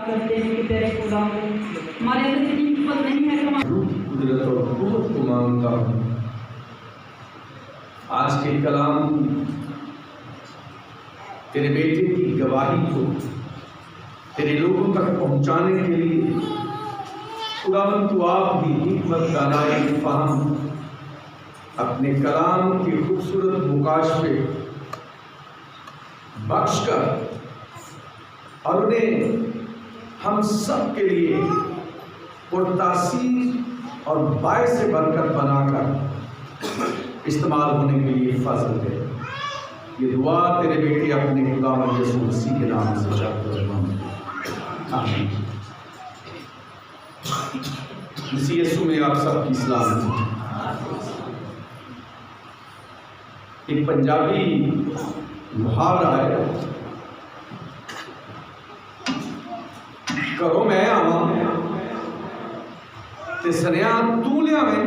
کرتے ہیں کہ تیرے خدا ہمارے اندر اتنی حکمت نہیں ہے کہ ہم قدرت اور قوت کو مانگتا ہوں۔ آج کے کلام تیرے بیٹے کی گواہی کو تیرے لوگوں تک پہنچانے کے لیے خداوند تو آپ بھی حکمت دانائی فہم اپنے کلام کی خوبصورت مکاشفے بخش کر اور انہیں ہم سب کے لیے پرتاثیر اور باعث برکت بنا کر استعمال ہونے کے لیے فضل دے۔ یہ دعا تیرے بیٹے اپنے خداوند یسوع مسیح کے نام سے چاہتے ہیں، آمین۔ مسیح یسوع میں آپ سب کی سلام۔ ایک پنجابی محاورہ ہے، کرو میں آواں تے سنیاں تو لیا میں۔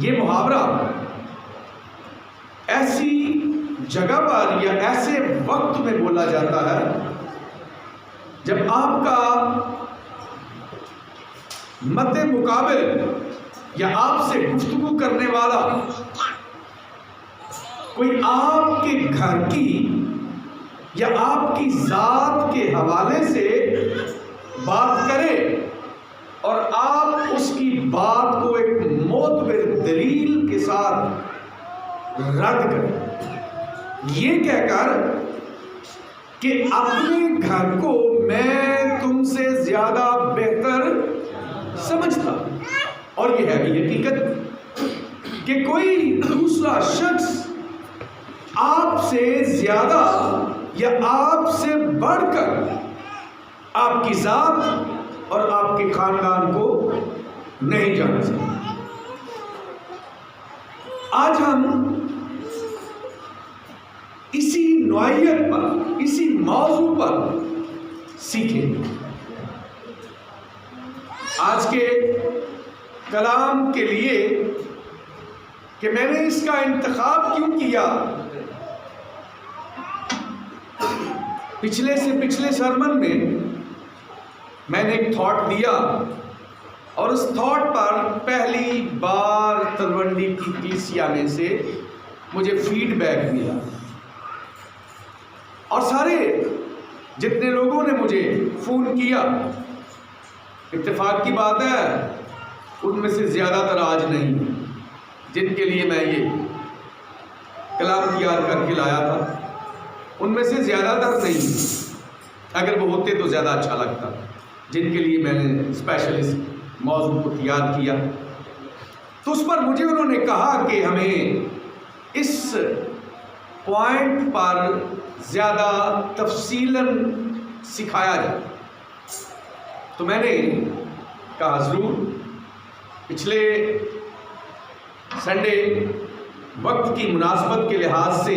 یہ محاورہ ایسی جگہ پر یا ایسے وقت میں بولا جاتا ہے جب آپ کا مد مقابل یا آپ سے گفتگو کرنے والا کوئی آپ کے گھر کی یا آپ کی ذات کے حوالے سے بات کرے اور آپ اس کی بات کو ایک معتبر دلیل کے ساتھ رد کریں، یہ کہہ کر کہ اپنے گھر کو میں تم سے زیادہ بہتر سمجھتا ہوں۔ اور یہ ہے بھی حقیقت کہ کوئی دوسرا شخص آپ سے زیادہ یا آپ سے بڑھ کر آپ کی ذات اور آپ کے خاندان کو نہیں جان سکتا۔ آج ہم اسی نوعیت پر، اسی موضوع پر سیکھیں گے۔ آج کے کلام کے لیے کہ میں نے اس کا انتخاب کیوں کیا، پچھلے سے پچھلے سرمن میں نے ایک تھاٹ دیا اور اس تھاٹ پر پہلی بار تلونڈی کی کلیسیا میں سے مجھے فیڈ بیک ملا، اور سارے جتنے لوگوں نے مجھے فون کیا، اتفاق کی بات ہے ان میں سے زیادہ تر آج نہیں جن کے لیے میں یہ کلام تیار کر کے لایا تھا، ان میں سے زیادہ تر نہیں، اگر وہ ہوتے تو زیادہ اچھا لگتا، جن کے لیے میں نے اسپیشل اس موضوع کو تیار کیا۔ تو اس پر مجھے انہوں نے کہا کہ ہمیں اس پوائنٹ پر زیادہ تفصیلاً سکھایا جائے، تو میں نے کہا ضرور۔ پچھلے سنڈے وقت کی مناسبت کے لحاظ سے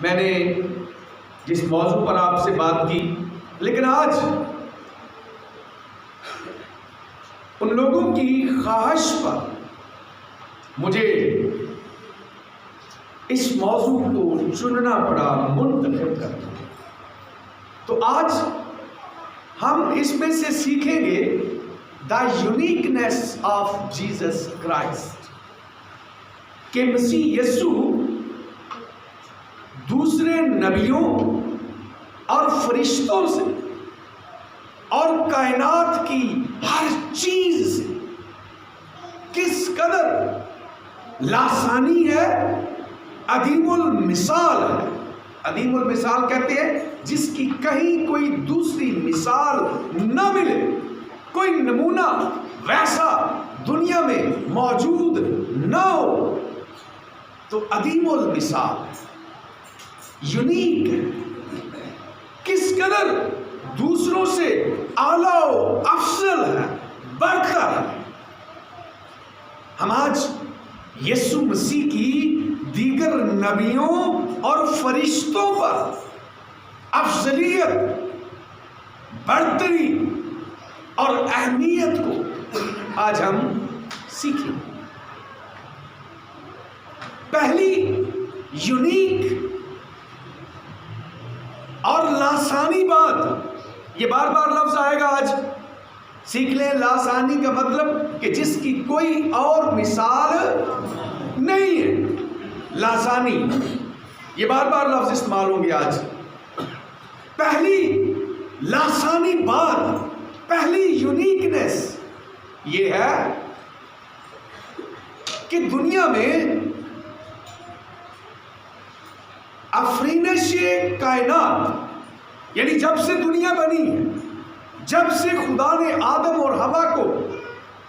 میں نے جس موضوع پر آپ سے بات کی، لیکن آج ان لوگوں کی خواہش پر مجھے اس موضوع کو چننا پڑا، منتخب کرنا۔ تو آج ہم اس میں سے سیکھیں گے the uniqueness of Jesus Christ, کہ مسیح یسوع دوسرے نبیوں اور فرشتوں سے اور کائنات کی ہر چیز سے کس قدر لاسانی ہے، عدیم المثال ہے۔ عدیم المثال کہتے ہیں جس کی کہیں کوئی دوسری مثال نہ ملے، کوئی نمونہ ویسا دنیا میں موجود نہ ہو، تو عدیم المثال یونیک ہے، کس قدر دوسروں سے اعلیٰ و افضل ہے، برتر ہے۔ ہم آج یسوع مسیح کی دیگر نبیوں اور فرشتوں پر افضلیت، برتری اور اہمیت کو آج ہم سیکھیں۔ پہلی یونیک اور لاسانی بات یہ بار بار لفظ آئے گا آج، سیکھ لیں لاسانی کا مطلب کہ جس کی کوئی اور مثال نہیں ہے، لاسانی، یہ بار بار لفظ استعمال ہوں گے آج۔ پہلی لاسانی بات، پہلی یونیکنیس یہ ہے کہ دنیا میں آفرینش کائنات، یعنی جب سے دنیا بنی ہے، جب سے خدا نے آدم اور حوا کو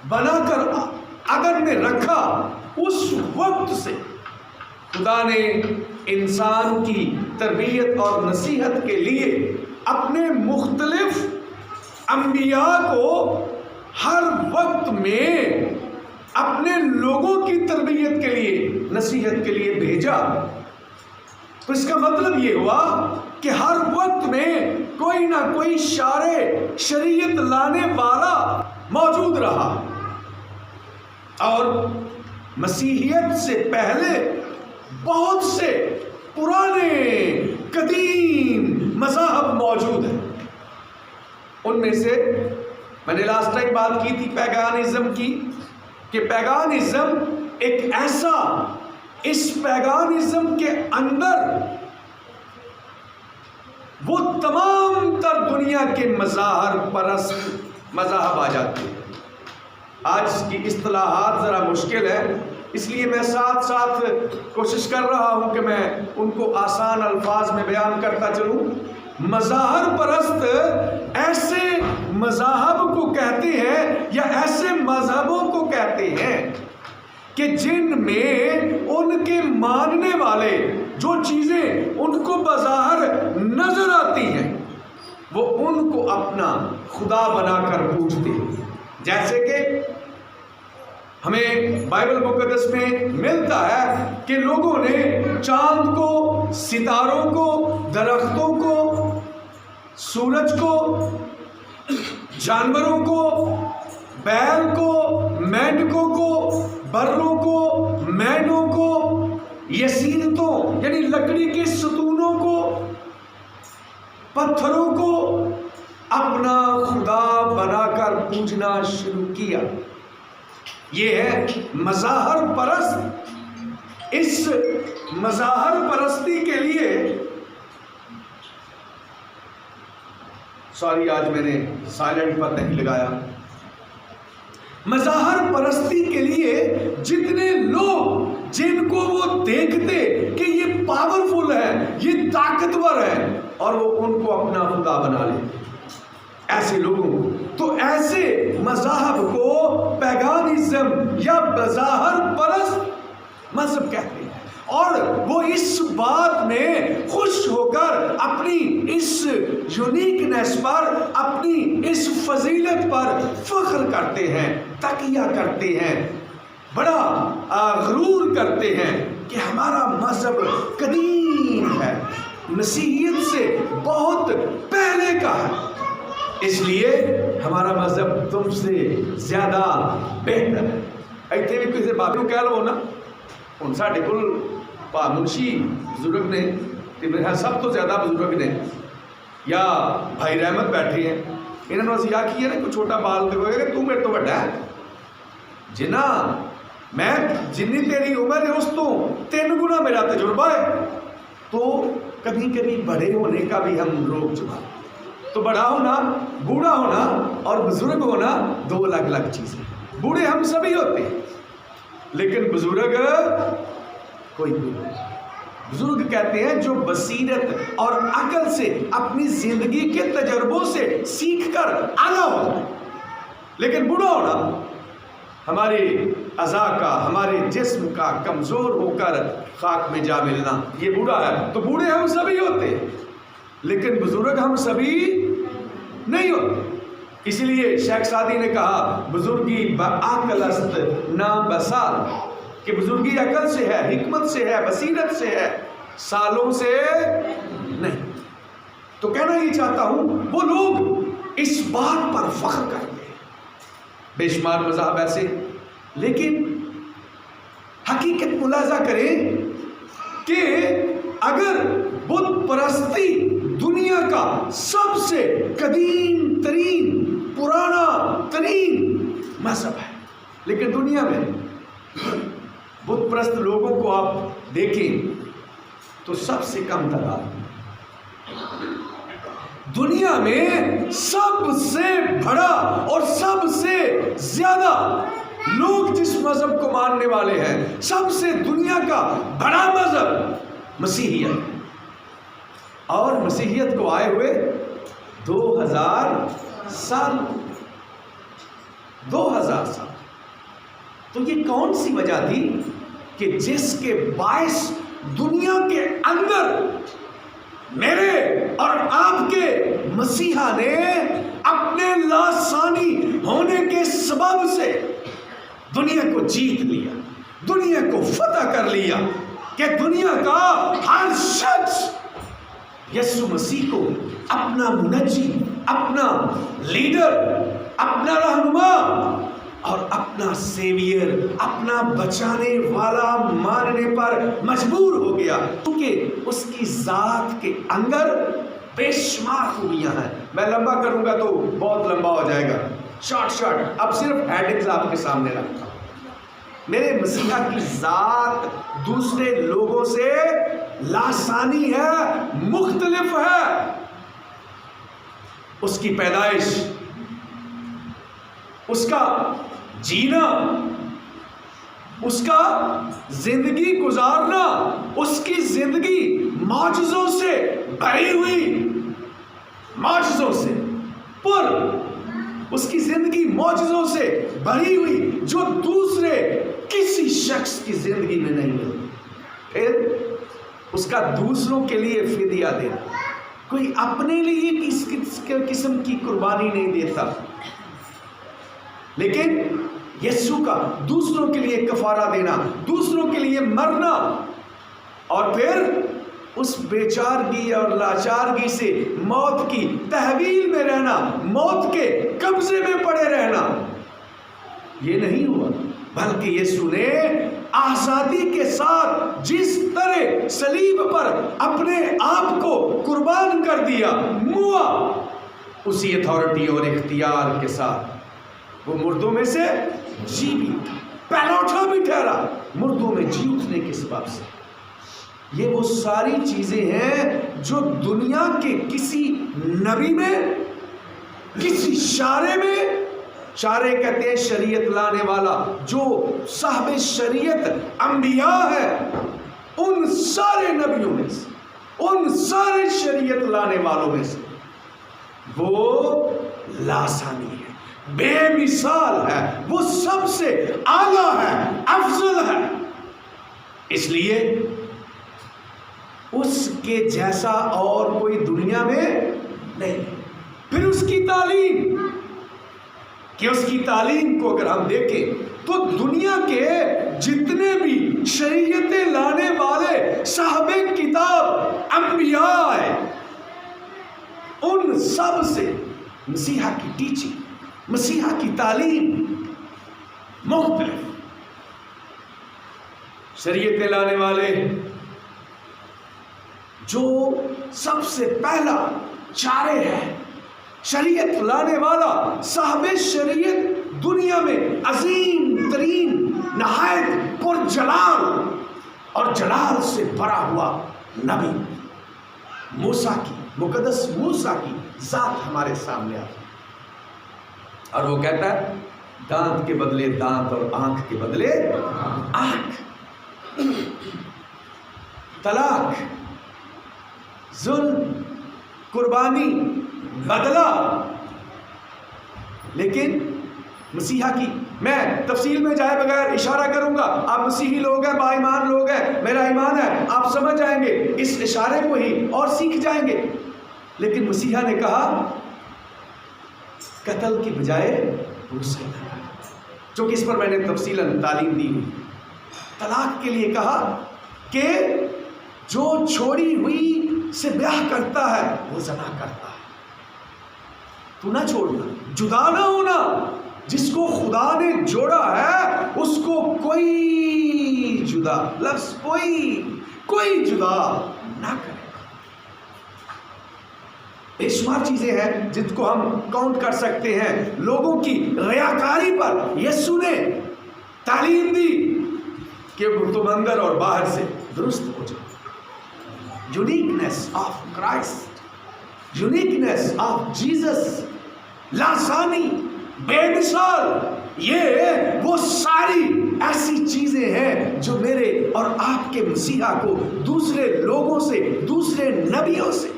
بنا کر عدن میں رکھا، اس وقت سے خدا نے انسان کی تربیت اور نصیحت کے لیے اپنے مختلف انبیاء کو ہر وقت میں اپنے لوگوں کی تربیت کے لیے، نصیحت کے لیے بھیجا۔ تو اس کا مطلب یہ ہوا کہ ہر وقت میں کوئی نہ کوئی شریعت لانے والا موجود رہا، اور مسیحیت سے پہلے بہت سے پرانے قدیم مذاہب موجود ہیں۔ ان میں سے میں نے لاسٹ ٹائم بات کی تھی پیگانزم کی، کہ پیگانزم ایک ایسا، اس پیگانزم کے اندر وہ تمام تر دنیا کے مظاہر پرست مذاہب آ جاتے ہیں۔ آج کی اصطلاحات ذرا مشکل ہے، اس لیے میں ساتھ ساتھ کوشش کر رہا ہوں کہ میں ان کو آسان الفاظ میں بیان کرتا چلوں۔ مظاہر پرست ایسے مذاہب کو کہتے ہیں یا ایسے مذہبوں کو کہتے ہیں کہ جن میں ان کے ماننے والے جو چیزیں ان کو بظاہر نظر آتی ہیں وہ ان کو اپنا خدا بنا کر پوجتے ہیں۔ جیسے کہ ہمیں بائبل مقدس میں ملتا ہے کہ لوگوں نے چاند کو، ستاروں کو، درختوں کو، سورج کو، جانوروں کو، بیل کو، مینڈکوں کو، بروں کو، مینوں کو، یسیرتوں یعنی لکڑی کے ستونوں کو، پتھروں کو اپنا خدا بنا کر پوجنا شروع کیا۔ یہ ہے مظاہر پرست۔ اس مظاہر پرستی کے لیے آج میں نے سائلنٹ پر نہیں لگایا۔ مظاہر پرستی کے لیے جتنے لوگ جن کو وہ دیکھتے کہ یہ پاورفل ہے، یہ طاقتور ہے، اور وہ ان کو اپنا خدا بنا لیتے، ایسے لوگوں کو، تو ایسے مذاہب کو پیگانزم یا بظاہر پرست مذہب کہتے ہیں، اور وہ اس بات میں خوش ہو کر اپنی اس یونیکنیس پر، اپنی اس فضیلت پر فخر کرتے ہیں، تقیہ کرتے ہیں، بڑا غرور کرتے ہیں کہ ہمارا مذہب قدیم ہے، مسیحیت سے بہت پہلے کا ہے، اس لیے ہمارا مذہب تم سے زیادہ بہتر ہے۔ ایتھے بھی کسی بابیوں کہہ لو نا، ان ساڑھے کل منشی بزرگ نے، میرے سب تو زیادہ بزرگ نے، یا بھائی رحمت بیٹھے ہیں، انہوں نے وسیعہ کی ہے نا، کوئی چھوٹا بال دیکھو گے کہ تو میرے تو بڑا ہے جنا، میں جنی تیری عمر ہے اس تو 3 گنا میرا تجربہ ہے۔ تو کبھی کبھی بڑے ہونے کا بھی ہم روک چکا، تو بڑا ہونا، بوڑھا ہونا اور بزرگ ہونا 2 الگ الگ چیزیں۔ بوڑھے ہم سبھی ہوتے ہیں، لیکن بزرگ کوئی نہیں۔ بزرگ کہتے ہیں جو بصیرت اور عقل سے اپنی زندگی کے تجربوں سے سیکھ کر اعلیٰ ہو، لیکن بوڑھا ہونا ہمارے اعضاء کا، ہمارے جسم کا کمزور ہو کر خاک میں جا ملنا، یہ بوڑھا ہے۔ تو بوڑھے ہم سبھی ہوتے ہیں، لیکن بزرگ ہم سبھی نہیں ہوتے۔ اس لیے شیخ سعدی نے کہا بزرگی بعقل است نہ بسال، کہ بزرگی عقل سے ہے، حکمت سے ہے، بصیرت سے ہے، سالوں سے نہیں۔ تو کہنا یہ چاہتا ہوں وہ لوگ اس بات پر فخر کرتے ہیں، بے شمار مذاہب ایسے، لیکن حقیقت ملاحظہ کریں کہ اگر بت پرستی دنیا کا سب سے قدیم ترین پرانا ترین مذہب ہے، لیکن دنیا میں بت پرست لوگوں کو آپ دیکھیں تو سب سے کم تعداد، دنیا میں سب سے بڑا اور سب سے زیادہ لوگ جس مذہب کو ماننے والے ہیں، سب سے دنیا کا بڑا مذہب مسیحیت، اور مسیحیت کو آئے ہوئے 2000 سال 2000 سال۔ تو یہ کون سی وجہ تھی کہ جس کے باعث دنیا کے اندر میرے اور آپ کے مسیحا نے اپنے لاسانی ہونے کے سبب سے دنیا کو جیت لیا، دنیا کو فتح کر لیا، کہ دنیا کا ہر شخص یسوع مسیح کو اپنا منجی، اپنا لیڈر، اپنا رہنما اور اپنا سیویئر، اپنا بچانے والا ماننے پر مجبور ہو گیا، کیونکہ اس کی ذات کے اندر بے شمار خوبیاں ہیں۔ میں لمبا کروں گا تو بہت لمبا ہو جائے گا، شارٹ اب صرف ہیڈنگز آپ کے سامنے رکھتا ہوں۔ میرے مسیحا کی ذات دوسرے لوگوں سے لاسانی ہے، مختلف ہے۔ اس کی پیدائش، اس کا جینا، اس کا زندگی گزارنا، اس کی زندگی معجزوں سے بھری ہوئی، معجزوں سے پر اس کی زندگی معجزوں سے بھری ہوئی، جو دوسرے کسی شخص کی زندگی میں نہیں ملتی۔ پھر اس کا دوسروں کے لیے فدیہ دینا، کوئی اپنے لیے کس قسم کی قربانی نہیں دیتا، لیکن یسوع کا دوسروں کے لیے کفارہ دینا، دوسروں کے لیے مرنا، اور پھر اس بیچارگی اور لاچارگی سے موت کی تحویل میں رہنا، موت کے قبضے میں پڑے رہنا۔ یہ نہیں ہوا، بلکہ یسوع نے آزادی کے ساتھ جس طرح صلیب پر اپنے آپ کو قربان کر دیا، موا، اسی اتھارٹی اور اختیار کے ساتھ وہ مردوں میں سے جی بھی پہلا اٹھا بھی ٹھہرا، مردوں میں جی اٹھنے کے سبب سے۔ یہ وہ ساری چیزیں ہیں جو دنیا کے کسی نبی میں، کسی شارع میں، شارع کہتے ہیں شریعت لانے والا، جو صاحب شریعت انبیاء ہے، ان سارے نبیوں میں سے، ان سارے شریعت لانے والوں میں سے وہ لاسانی ہے، بے مثال ہے، وہ سب سے اعلیٰ ہے، افضل ہے۔ اس لیے اس کے جیسا اور کوئی دنیا میں نہیں۔ پھر اس کی تعلیم، کہ اس کی تعلیم کو اگر ہم دیکھیں تو دنیا کے جتنے بھی شریعتیں لانے والے صاحب کتاب انبیاء ہیں، ان سب سے مسیحا کی ٹیچنگ، مسیحا کی تعلیم مختلف۔ شریعتیں لانے والے جو سب سے پہلا چارے ہے، شریعت لانے والا صاحب شریعت، دنیا میں عظیم ترین، نہایت پر جلال اور جلال سے بھرا ہوا نبی موسیٰ کی، مقدس موسیٰ کی ذات ہمارے سامنے آتی، اور وہ کہتا ہے دانت کے بدلے دانت اور آنکھ کے بدلے آنکھ، طلاق، ظلم، قربانی، بدلہ۔ لیکن مسیحا کی، میں تفصیل میں جائے بغیر اشارہ کروں گا، آپ مسیحی لوگ ہیں، باایمان لوگ ہیں، میرا ایمان ہے آپ سمجھ جائیں گے اس اشارے کو ہی اور سیکھ جائیں گے۔ لیکن مسیحا نے کہا قتل کی بجائے غسل، چونکہ اس پر میں نے تفصیلاً تعلیم دی ہوئی۔ طلاق کے لیے کہا کہ جو چھوڑی ہوئی سے بیاہ کرتا ہے وہ زنا کرتا ہے، تو نہ چھوڑنا، جدا نہ ہونا، جس کو خدا نے جوڑا ہے اس کو کوئی جدا، لفظ کوئی جدا نہ کرے۔ بے شمار چیزیں ہیں جن کو ہم کاؤنٹ کر سکتے ہیں. لوگوں کی ریاکاری پر یسوع نے تعلیم دی کہ تم اندر اور باہر سے درست ہو جاؤ. Uniqueness of Christ, uniqueness of Jesus, لاسانی, بے مثال, یہ وہ ساری ایسی چیزیں ہیں جو میرے اور آپ کے مسیحا کو دوسرے لوگوں سے, دوسرے نبیوں سے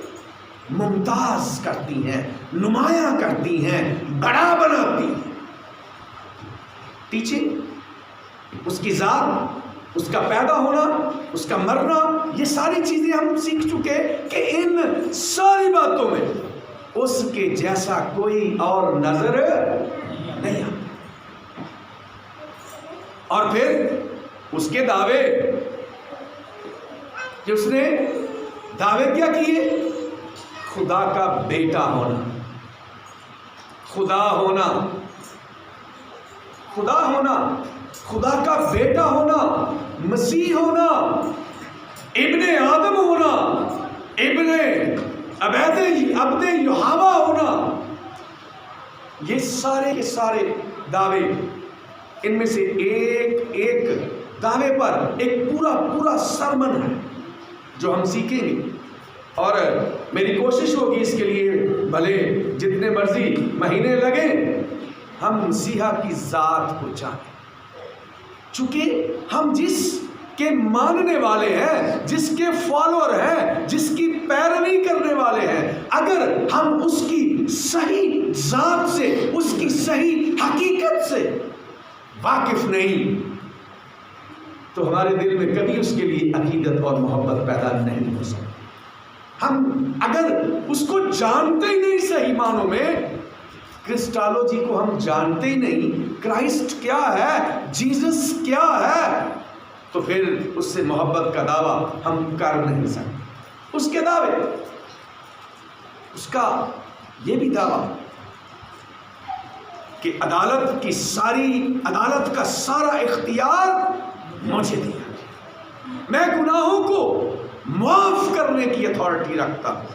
ممتاز کرتی ہیں, نمایاں کرتی ہیں, بڑا بناتی ہیں. ٹیچنگ, اس کی ذات, اس کا پیدا ہونا, اس کا مرنا, یہ ساری چیزیں ہم سیکھ چکے کہ ان ساری باتوں میں اس کے جیسا کوئی اور نظر نہیں آتا. اور پھر اس کے دعوے, کہ اس نے دعوے کیا کیے؟ خدا کا بیٹا ہونا, خدا ہونا, خدا ہونا, خدا کا بیٹا ہونا, مسیح ہونا, ابن آدم ہونا, ابن عبد یہوہ ہونا. یہ سارے کے سارے دعوے, ان میں سے ایک ایک دعوے پر ایک پورا سرمن ہے جو ہم سیکھیں گے. اور میری کوشش ہوگی اس کے لیے, بھلے جتنے مرضی مہینے لگیں, ہم مسیحا کی ذات کو جانیں. چونکہ ہم جس کے ماننے والے ہیں, جس کے فالوور ہیں, جس کی پیروی کرنے والے ہیں, اگر ہم اس کی صحیح ذات سے, اس کی صحیح حقیقت سے واقف نہیں, تو ہمارے دل میں کبھی اس کے لیے عقیدت اور محبت پیدا نہیں ہو سکتی. ہم اگر اس کو جانتے ہی نہیں صحیح معنوں میں, کرسٹالوجی کو ہم جانتے ہی نہیں, کرائسٹ کیا ہے, جیزس کیا ہے, تو پھر اس سے محبت کا دعویٰ ہم کر نہیں سکتے. اس کے دعوے, اس کا یہ بھی دعویٰ کہ عدالت کا سارا اختیار مجھے دیا, میں گناہوں کو معاف کرنے کی اتھارٹی رکھتا ہوں.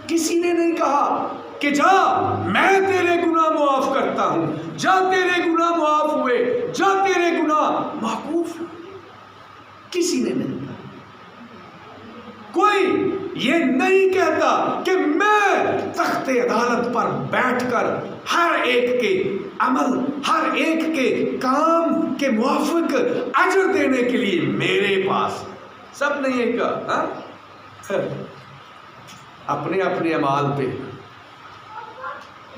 کسی نے نہیں کہا کہ جا میں تیرے گناہ معاف کرتا ہوں, جا تیرے گناہ معاف ہوئے, جا تیرے گناہ معفوف ہوئے. کسی نے نہیں کہا. کوئی یہ نہیں کہتا کہ میں تخت عدالت پر بیٹھ کر ہر ایک کے عمل, ہر ایک کے کام کے موافق اجر دینے کے لیے میرے پاس. سب نے یہ کہا اپنے اپنے اعمال پہ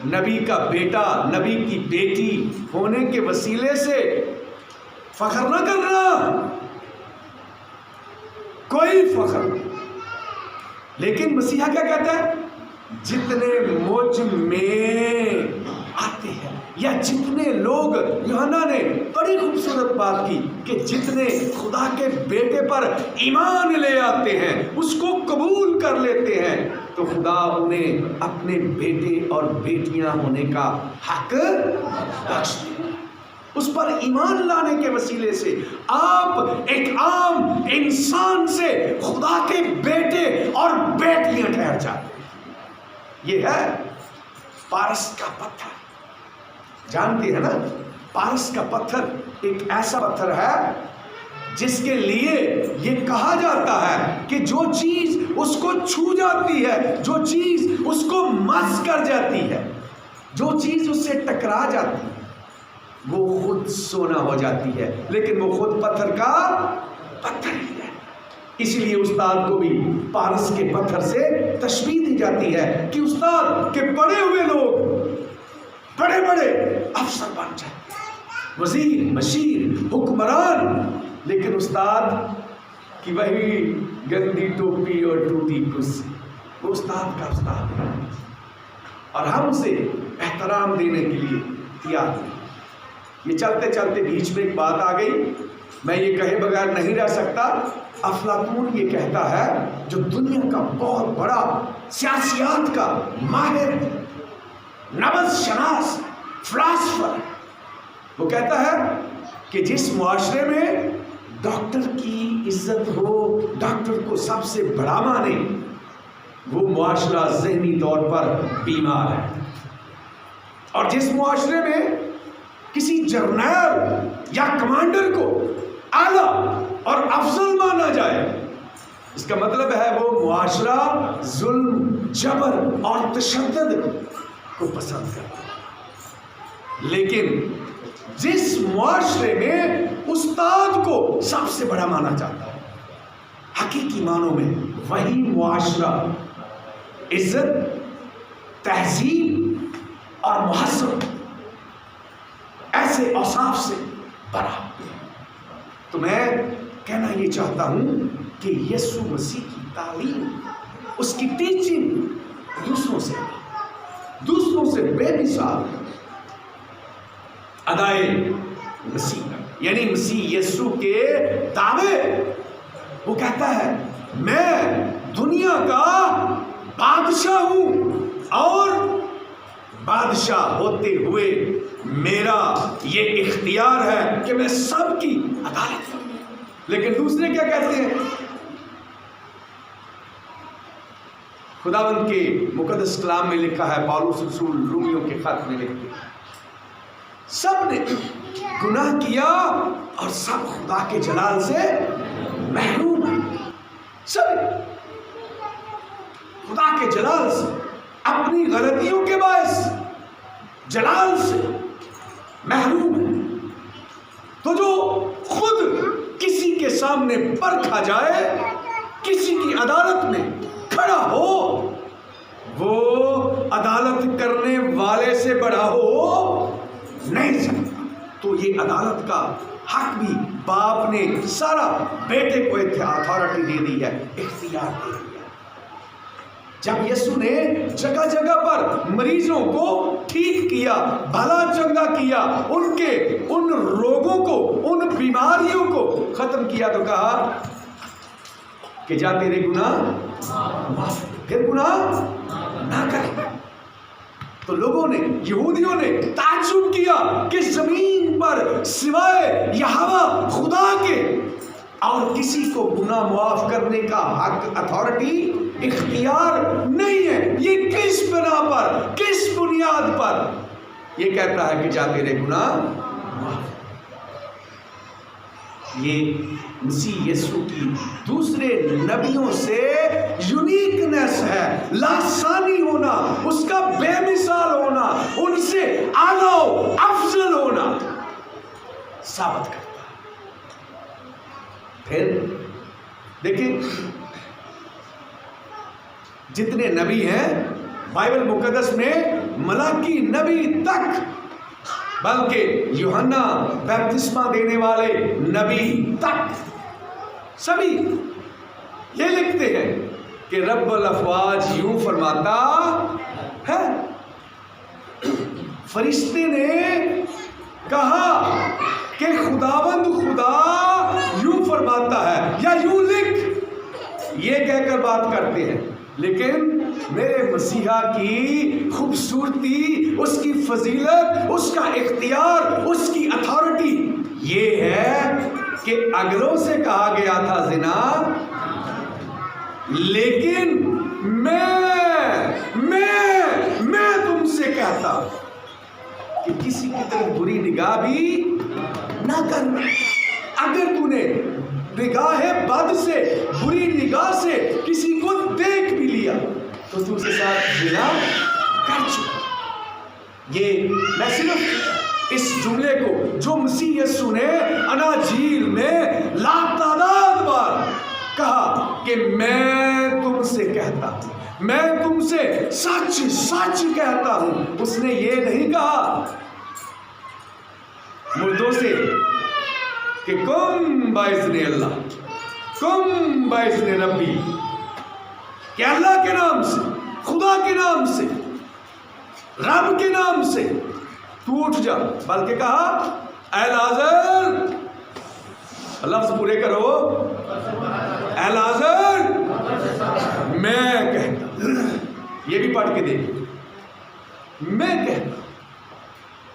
نبی کا بیٹا, نبی کی بیٹی ہونے کے وسیلے سے فخر نہ کرنا, کوئی فخر نہیں. لیکن مسیحا کیا کہتا ہے؟ جتنے مجھ میں آتے ہیں, یا جتنے لوگ, یوحنا نے بڑی خوبصورت بات کی کہ جتنے خدا کے بیٹے پر ایمان لے آتے ہیں, اس کو قبول کر لیتے ہیں, تو خدا انہیں اپنے بیٹے اور بیٹیاں ہونے کا حق بخش دے. اس پر ایمان لانے کے وسیلے سے آپ ایک عام انسان سے خدا کے بیٹے اور بیٹیاں ٹھہر جاتے ہیں. یہ ہے پارس کا پتھر. جانتے ہیں نا, پارس کا پتھر ایک ایسا پتھر ہے جس کے لیے یہ کہا جاتا ہے کہ جو چیز اس کو چھو جاتی ہے, جو چیز اس کو مس کر جاتی ہے, جو چیز اس سے ٹکرا جاتی ہے, وہ خود سونا ہو جاتی ہے, لیکن وہ خود پتھر کا پتھر ہی ہے. اسی لیے استاد کو بھی پارس کے پتھر سے تشبیہ دی جاتی ہے کہ استاد کے پڑھے ہوئے لوگ بڑے بڑے افسر بن جاتے ہیں, وزیر, مشیر, حکمران, لیکن استاد کی وہی گندی ٹوپی اور ٹوٹی کرسی, وہ استاد کا استاد ہے, اور ہم اسے احترام دینے کے لیے تیار ہیں. یہ چلتے چلتے بیچ میں ایک بات آ گئی, میں یہ کہے بغیر نہیں رہ سکتا. افلاطون یہ کہتا ہے, جو دنیا کا بہت بڑا سیاسیات کا ماہر, نبض شناس, فلاسفر, وہ کہتا ہے کہ جس معاشرے میں ڈاکٹر کی عزت ہو, ڈاکٹر کو سب سے بڑا مانے, وہ معاشرہ ذہنی طور پر بیمار ہے. اور جس معاشرے میں کسی جرنیل یا کمانڈر کو اعلیٰ اور افضل مانا جائے، اس کا مطلب ہے وہ معاشرہ ظلم، جبر اور تشدد کو پسند کرتا ہے. لیکن جس معاشرے میں استاد کو سب سے بڑا مانا جاتا ہے، حقیقی معنوں میں وہی معاشرہ عزت، تہذیب اور مہذب ایسے اوصاف سے بھرا. تو میں کہنا یہ چاہتا ہوں کہ یسوع مسیح کی تعلیم، اس کی ٹیچنگ دوسروں سے بے مثال. ادائے مسیح یعنی مسیح یسوع کے دعوے، وہ کہتا ہے میں دنیا کا بادشاہ ہوں اور بادشاہ ہوتے ہوئے میرا یہ اختیار ہے کہ میں سب کی عدالت کروں. لیکن دوسرے کیا کہتے ہیں؟ خداوند کے مقدس کلام میں لکھا ہے، پالوس رسول رومیوں کے خط میں لکھتے ہیں، سب نے گناہ کیا اور سب خدا کے جلال سے محروم ہیں. سب خدا کے جلال سے، اپنی غلطیوں کے باعث جلال سے محروم ہیں. تو جو خود کسی کے سامنے پرکھا جائے، کسی کی عدالت میں کھڑا ہو، وہ عدالت کرنے والے سے بڑا ہو نہیں سکتا. تو یہ عدالت کا حق بھی باپ نے سارا بیٹے کو اتھارٹی دے دی ہے، اختیار دے دیا. جب یسوع نے جگہ جگہ پر مریضوں کو ٹھیک کیا، بھلا چنگا کیا، ان روگوں کو، ان بیماریوں کو ختم کیا، تو کہا کہ جا تیرے گناہ پھر گناہ نہ کر. تو لوگوں نے، یہودیوں نے تعجب کیا کہ زمین پر سوائے یہوہ خدا کے اور کسی کو گناہ معاف کرنے کا حق، اتھارٹی، اختیار نہیں ہے. یہ کس بنا پر، کس بنیاد پر یہ کہتا ہے کہ جا تیرے گناہ معاف. یہ مسیح یسوع کی دوسرے نبیوں سے یونیکنیس ہے، لاسانی ہونا، اس کا بے مثال ہونا، ان سے اعلیٰ افضل ہونا ثابت کرتا ہے. پھر دیکھیں جتنے نبی ہیں بائبل مقدس میں، ملاکی نبی تک، بلکہ یوحنا بپتسمہ دینے والے نبی تک، سبھی یہ لکھتے ہیں کہ رب الافواج یوں فرماتا ہے. فرشتے نے کہا کہ خداوند خدا یوں فرماتا ہے، یا یوں لکھ، یہ کہہ کر بات کرتے ہیں. لیکن میرے مسیحا کی خوبصورتی، اس کی فضیلت، اس کا اختیار، اس کی اتھارٹی یہ ہے کہ اگلوں سے کہا گیا تھا زنا، لیکن میں تم سے کہتا کہ کسی کی طرف بری نگاہ بھی نہ کرنا. اگر تو نے نگاہ بد سے، بری نگاہ سے کسی کو دیکھ بھی لیا تو تو اس کے ساتھ زنا کر چکا. یہ میں صرف اس جملے کو جو مسیح یسوع نے اناجیل میں لاتعداد بار کہا کہ میں تم سے کہتا ہوں، میں تم سے سچ سچ کہتا ہوں، اس نے یہ نہیں کہا مردوں سے کہ کم باذن اللہ، کم باذن ربی، کہ اللہ کے نام سے، خدا کے نام سے، رب کے نام سے تو اٹھ جا. بلکہ کہا اے لازر، لفظ پورے کرو، اے لازر میں کہتا، یہ بھی پڑھ کے دیکھ، میں کہتا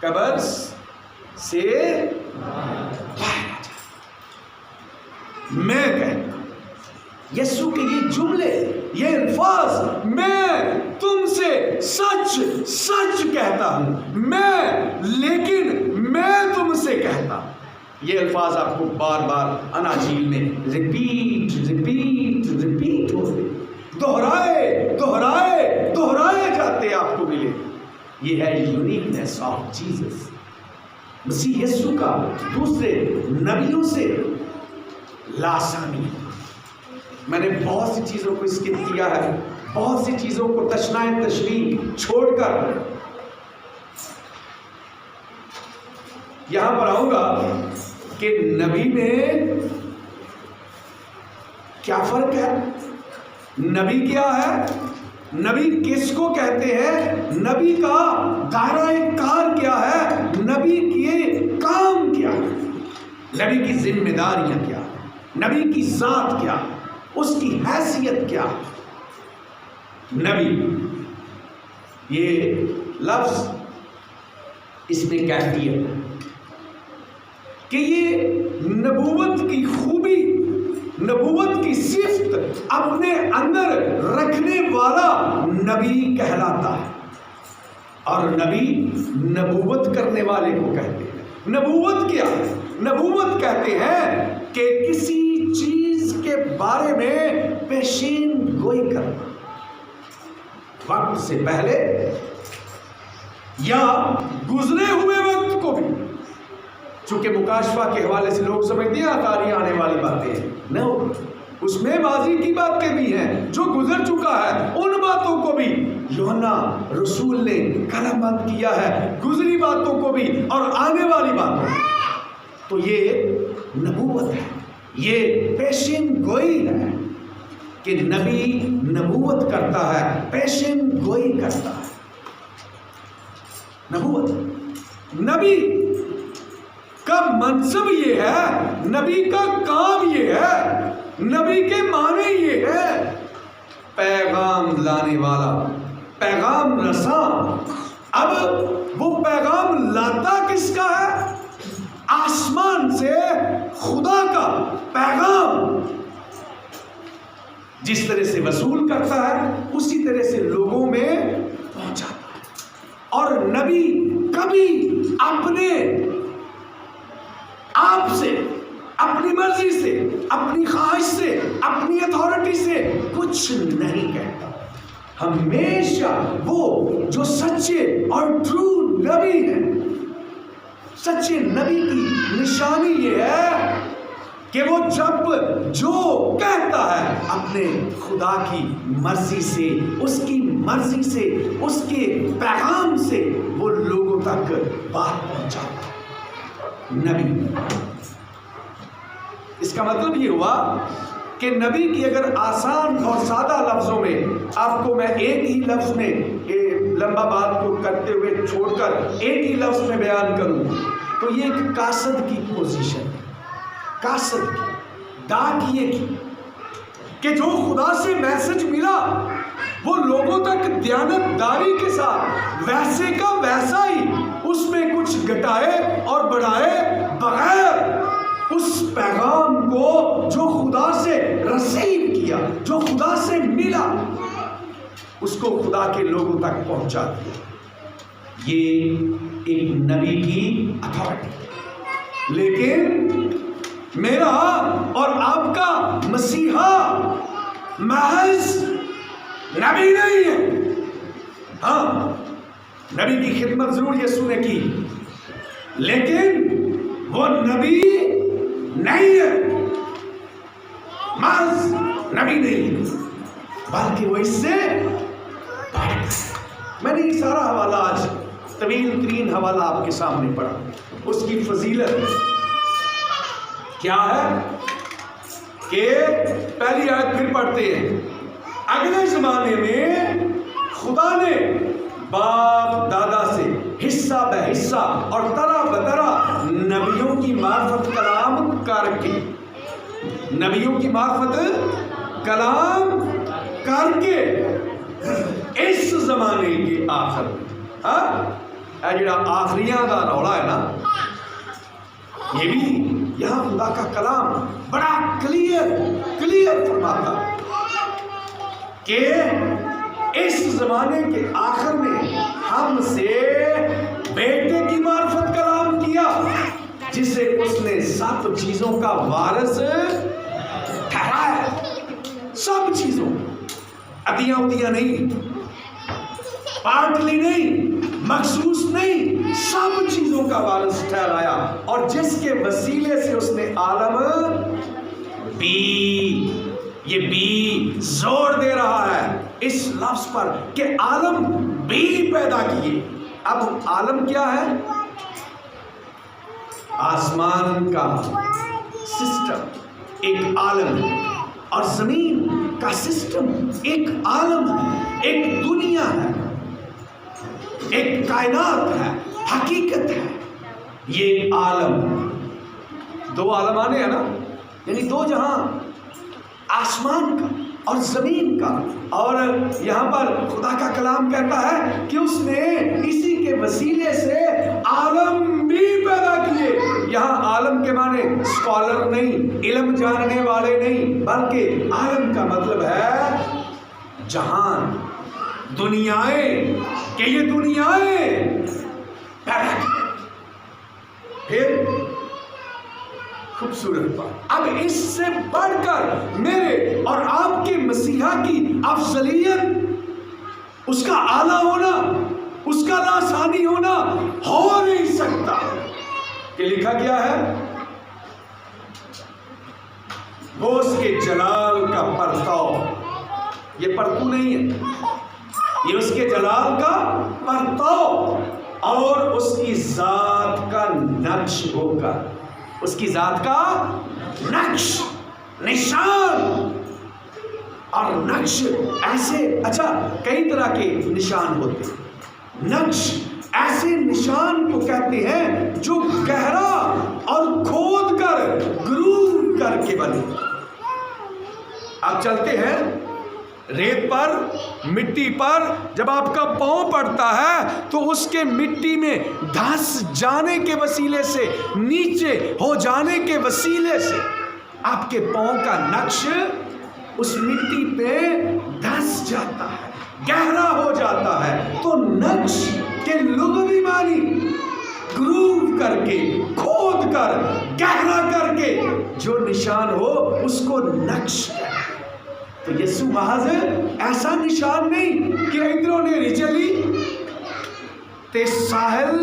قبر سے باہر آ جا. میں کہتا یسوع کے یہ جملے، یہ الفاظ، میں تم سے سچ سچ کہتا ہوں، لیکن میں تم سے کہتا ہوں، یہ الفاظ آپ کو بار بار اناجیل میں ریپیٹ ہوتے، دہرائے جاتے آپ کو ملے۔ یہ ہے یونیکنیس آف جیسس، مسیح یسوع کا دوسرے نبیوں سے لاسانی۔ میں نے بہت سی چیزوں کو اسکپ کیا ہے، بہت سی چیزوں کو تشنائے تشریح چھوڑ کر یہاں پر آؤں گا کہ نبی میں کیا فرق ہے، نبی کیا ہے، نبی کس کو کہتے ہیں، نبی کا دائرہ کار کیا ہے، نبی کے کام کیا ہے، نبی کی ذمہ داریاں کیا، نبی کی ذات کیا، اس کی حیثیت کیا۔ نبی یہ لفظ، اس میں کیفیت ہے کہ یہ نبوت کی خوبی، نبوت کی صفت اپنے اندر رکھنے والا نبی کہلاتا ہے، اور نبی نبوت کرنے والے کو کہتے ہیں۔ نبوت کیا ہے؟ نبوت کہتے ہیں کہ کسی چیز کے بارے میں پیشین گوئی کرنا، وقت سے پہلے یا گزرے ہوئے وقت کو بھی، چونکہ مکاشفہ کے حوالے سے لوگ سمجھتے ہیں آتاری آنے والی باتیں ہیں، نو، اس میں ماضی کی باتیں بھی ہیں جو گزر چکا ہے، ان باتوں کو بھی یوحنا رسول نے قلم بند کیا ہے، گزری باتوں کو بھی اور آنے والی باتوں کو۔ تو یہ نبوت ہے، یہ پیشین گوئی ہے کہ نبی نبوت کرتا ہے، پیشین گوئی کرتا ہے۔ نبوت، نبی کا منصب یہ ہے، نبی کا کام یہ ہے، نبی کے معنی یہ ہے پیغام لانے والا، پیغام رساں۔ اب وہ پیغام لاتا کس کا ہے؟ آسمان سے خدا کا پیغام جس طرح سے وصول کرتا ہے اسی طرح سے لوگوں میں پہنچاتا ہے۔ اور نبی کبھی اپنے آپ سے، اپنی مرضی سے، اپنی خواہش سے، اپنی اتھارٹی سے کچھ نہیں کہتا۔ ہمیشہ وہ جو سچے اور ٹرو نبی ہیں، سچے نبی کی نشانی یہ ہے کہ وہ جب جو کہتا ہے اپنے خدا کی مرضی سے، اس کی مرضی سے، اس کے پیغام سے وہ لوگوں تک بات پہنچاتا ہے۔ نبی، اس کا مطلب یہ ہوا کہ نبی کی اگر آسان اور سادہ لفظوں میں آپ کو میں ایک ہی لفظ میں لمبا بات کو کرتے ہوئے چھوڑ کر ایک ہی لفظ میں بیان کروں تو یہ ایک قاصد کی پوزیشن ہے، قاصد کی، ڈاکیے کی، کہ جو خدا سے میسج ملا وہ لوگوں تک دیانت داری کے ساتھ ویسے کا ویسا ہی، اس میں کچھ گھٹائے اور بڑھائے بغیر اس پیغام کو جو خدا سے رسیو کیا، جو خدا سے ملا، اس کو خدا کے لوگوں تک پہنچا دیا۔ یہ ایک نبی کی اتھارٹی۔ لیکن میرا اور آپ کا مسیحا محض نبی نہیں ہے۔ ہاں، نبی کی خدمت ضرور یسوع نے کی، لیکن وہ نبی نہیں ہے، محض نبی نہیں، بلکہ وہ اس سے میں نے یہ سارا حوالہ آج طویل ترین حوالہ آپ کے سامنے پڑھا۔ اس کی فضیلت کیا ہے کہ پہلی آیت پھر پڑھتے ہیں، اگلے زمانے میں خدا نے باپ دادا سے حصہ بہ حصہ اور طرح بطرح نبیوں کی معرفت کلام کر کے، نبیوں کی معرفت کلام کر کے اس زمانے کے آخر میں، جڑا آخریاں دا رولا ہے نا، یہ بھی یہاں خدا کا کلام بڑا کلیئر فرماتا کہ اس زمانے کے آخر میں ہم سے بیٹے کی معرفت کلام کیا جسے اس نے سب چیزوں کا وارث ٹھہرایا. سب چیزوں، عطیہ نہیں، پارٹلی نہیں، مخصوص نہیں، سب چیزوں کا وارث ٹھہرایا. اور جس کے وسیلے سے اس نے عالم یہ بھی زور دے رہا ہے اس لفظ پر کہ عالم بھی پیدا کیے. اب عالم کیا ہے؟ آسمان کا سسٹم ایک عالم ہے، اور زمین کا سسٹم ایک عالم ہے، ایک دنیا ہے، ایک کائنات ہے، حقیقت ہے. یہ عالم، دو عالم آنے ہیں نا، یعنی دو جہاں، آسمان کا اور زمین کا. اور یہاں پر خدا کا کلام کہتا ہے کہ اس نے اسی کے وسیلے سے عالم بھی پیدا کیے. یہاں عالم کے معنی اسکالر نہیں، علم جاننے والے نہیں، بلکہ عالم کا مطلب ہے جہان، دنیائیں، کہ یہ دنیائیں پیدا کی. پھر خوبصورت بات، اب اس سے بڑھ کر میرے اور آپ کے مسیحا کی افضلیت، اس کا اعلیٰ ہونا، اس کا لاسانی ہونا ہو نہیں سکتا. کہ لکھا کیا ہے؟ وہ اس کے جلال کا پرتاؤ. یہ پرتو نہیں ہے، یہ اس کے جلال کا پرتاؤ اور اس کی ذات کا نقش ہوگا. اس کی ذات کا نقش، نشان. اور نقش ایسے، اچھا کئی طرح کے نشان ہوتے ہیں. نقش ایسے نشان کو کہتے ہیں جو گہرا اور کھود کر، گروو کر کے بنے. آپ چلتے ہیں ریت پر، مٹی پر، جب آپ کا پاؤں پڑتا ہے تو اس کے مٹی میں دھس جانے کے وسیلے سے، نیچے ہو جانے کے وسیلے سے آپ کے پاؤں کا نقش اس مٹی پہ دھس جاتا ہے، گہرا ہو جاتا ہے. تو نقش کے لغوی معنی گروو کر کے، کھود کر، گہرا کر کے جو نشان ہو اس کو نقش ہے. تو یسوع محض ایسا نشان نہیں کہ ادھروں نے رچلی تے ساحل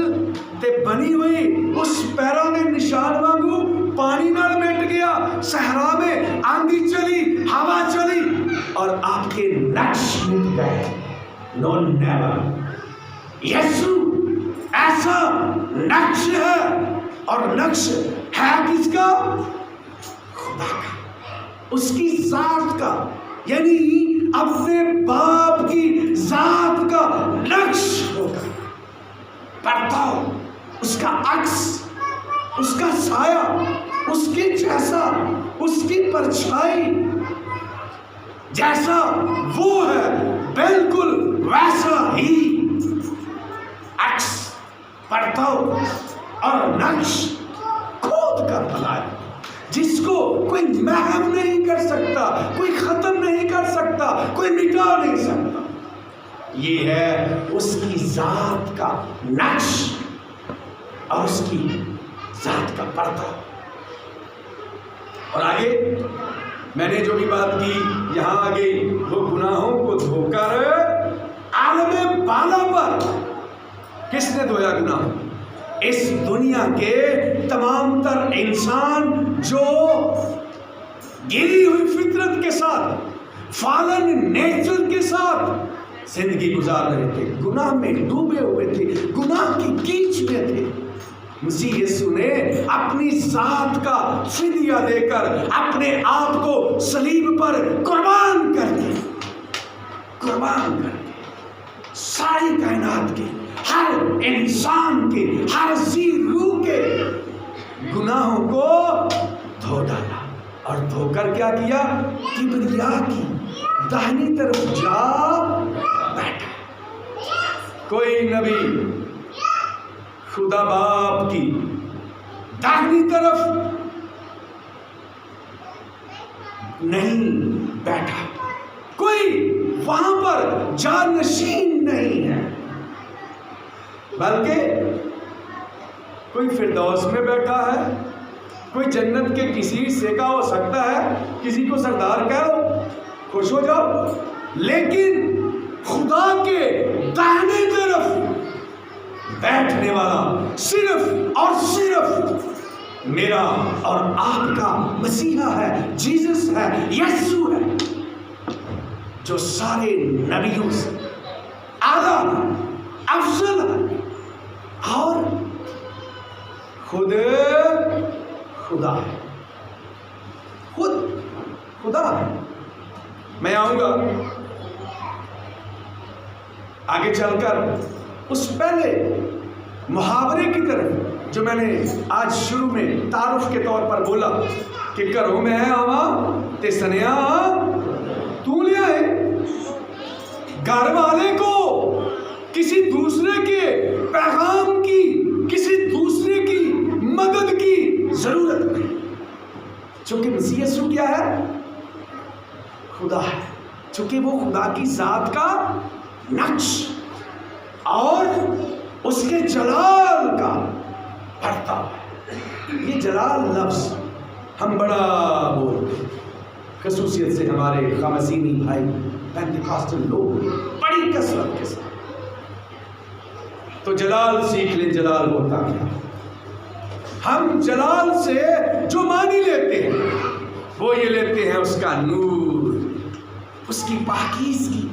تے بنی ہوئی اس پیروں نے نشان وانگو پانی نال مٹ گیا، صحرا میں آندھی چلی، ہوا چلی اور آپ کے نقش مٹ گئے. نو نیور. یسوع ایسا نقش ہے، اور نقش ہے کس کا؟ خدا کا، اس کی ذات کا، یعنی اپنے باپ کی ذات کا نقش ہوگا. پرتاؤ، اس کا عکس، اس کا سایہ، اس کے جیسا، اس کی پرچھائی جیسا وہ ہے بالکل ویسا ہی عکس، پرتاؤ اور نقش کھود کر بنایا، جس کو کوئی محو نہیں کر سکتا، کوئی ختم نہیں کر سکتا، کوئی مٹا نہیں سکتا. یہ ہے اس کی ذات کا نقش اور اس کی ذات کا پردہ. اور آگے میں نے جو بھی بات کی یہاں آگے، وہ گناہوں کو دھو کر عالم بالا پر کس نے دھویا گناہ؟ اس دنیا کے تمام تر انسان جو گری ہوئی فطرت کے ساتھ، فالن نیچر کے ساتھ زندگی گزار رہے تھے، گناہ میں ڈوبے ہوئے تھے، گناہ کی کیچ میں تھے. مسیح یسوع نے اپنی ذات کا فدیہ دے کر اپنے آپ کو صلیب پر قربان کر کے ساری کائنات کے، ہر انسان کے، ہر ذی روح کے گناہوں کو دھو ڈالا. اور دھو کر کیا کیا؟ کبریا کی داہنی طرف جا بیٹھا. کوئی نبی خدا باپ کی داہنی طرف نہیں بیٹھا، کوئی وہاں پر جانشین نہیں ہے، بلکہ کوئی فردوس میں بیٹھا ہے، کوئی جنت کے کسی حصے کا ہو سکتا ہے، کسی کو سردار کہہ لو، خوش ہو جاؤ، لیکن خدا کے دائیں طرف بیٹھنے والا صرف اور صرف میرا اور آپ کا مسیحا ہے، جیزس ہے، یسوع ہے، جو سارے نبیوں سے اعلیٰ افضل ہے اور خود خدا ہے، خود خدا ہے۔ میں آؤں گا آگے چل کر اس پہلے محاورے کی طرف جو میں نے آج شروع میں تعارف کے طور پر بولا کہ گھروں میں ہے آواں تے سنیا تو لیا ہے۔ گھر والے کو کسی دوسرے کے پیغام کی، کسی دوسرے کی مدد کی ضرورت نہیں، چونکہ مسیح یسوع کیا ہے؟ خدا ہے، چونکہ وہ خدا کی ذات کا نقش اور اس کے جلال کا پرتاؤ ہے۔ یہ جلال لفظ ہم بڑا بولتے ہیں، خصوصیت سے ہمارے خامسینی بھائی پینتیکاسٹل لوگ بڑی کثرت کے ساتھ۔ تو جلال سیکھ لیں، جلال ہوتا کیا؟ ہم جلال سے جو معنی لیتے ہیں وہ یہ لیتے ہیں اس کا نور، اس کی پاکیزگی۔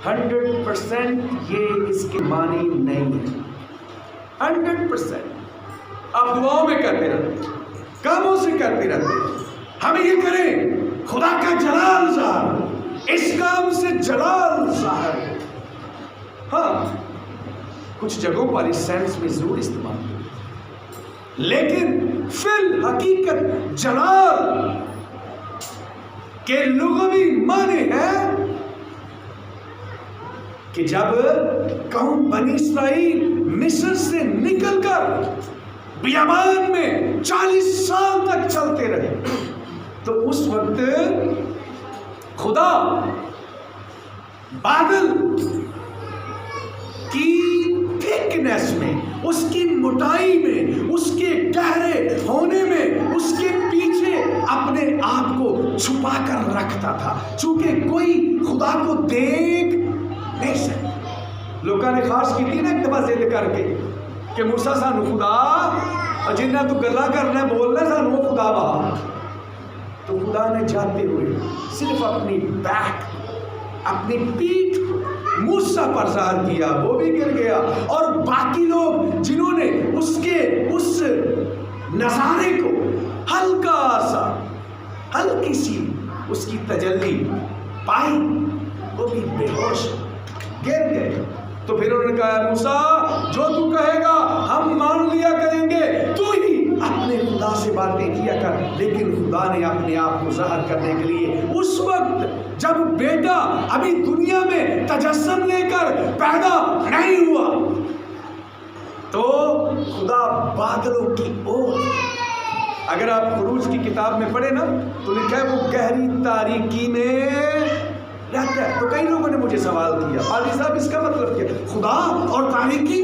100% یہ اس کے معنی نہیں ہے، 100% آپ دعاؤں میں کرتے رہتے، کاموں سے کرتے رہتے، ہم یہ کریں خدا کا جلال ظاہر، اس کام سے جلال ظاہر۔ ہاں کچھ جگہوں پر اس سینس میں ضرور استعمال ہوتا، لیکن فی الحقیقت جلال کے لغوی معنی ہے کہ جب قوم بنی اسرائیل مصر سے نکل کر بیابان میں 40 سال تک چلتے رہے، تو اس وقت خدا بادل کی تھکنیس میں، اس کی موٹائی میں، اس کے گہرے ہونے میں، اس کے پیچھے اپنے آپ کو چھپا کر رکھتا تھا، چونکہ کوئی خدا کو دیکھ نہیں سکتا۔ لوگوں نے خاص کی تھی نا ایک دفعہ ضد کر کے کہ موسیٰ سانو خدا اور جنہیں تو گلا کرنا بولنا سانو وہ خدا بہا، تو خدا نے جاتے ہوئے صرف اپنی بیک، اپنی پیٹھ موسیٰ پر ظاہر کیا، وہ بھی گر گیا، اور باقی لوگ جنہوں نے اس کے اس نظارے کو ہلکا سا، ہلکی سی اس کی تجلی پائی، وہ بھی بے ہوش گر گئے۔ تو پھر انہوں نے کہا موسیٰ جو تو کہے گا ہم مان لیا کریں گے، تو ہی اپنے خدا سے باتیں کیا کر۔ لیکن خدا نے اپنے آپ کو ظاہر کرنے کے لیے اس وقت جب بیٹا ابھی دنیا میں تجسم لے کر پیدا نہیں ہوا، تو خدا بادلوں کی اوٹ، اگر آپ خروج کی کتاب میں پڑھیں نا تو لکھا ہے وہ گہری تاریکی میں رہتا ہے۔ تو کئی لوگوں نے مجھے سوال کیا پادری صاحب اس کا مطلب کیا؟ خدا اور تاریکی،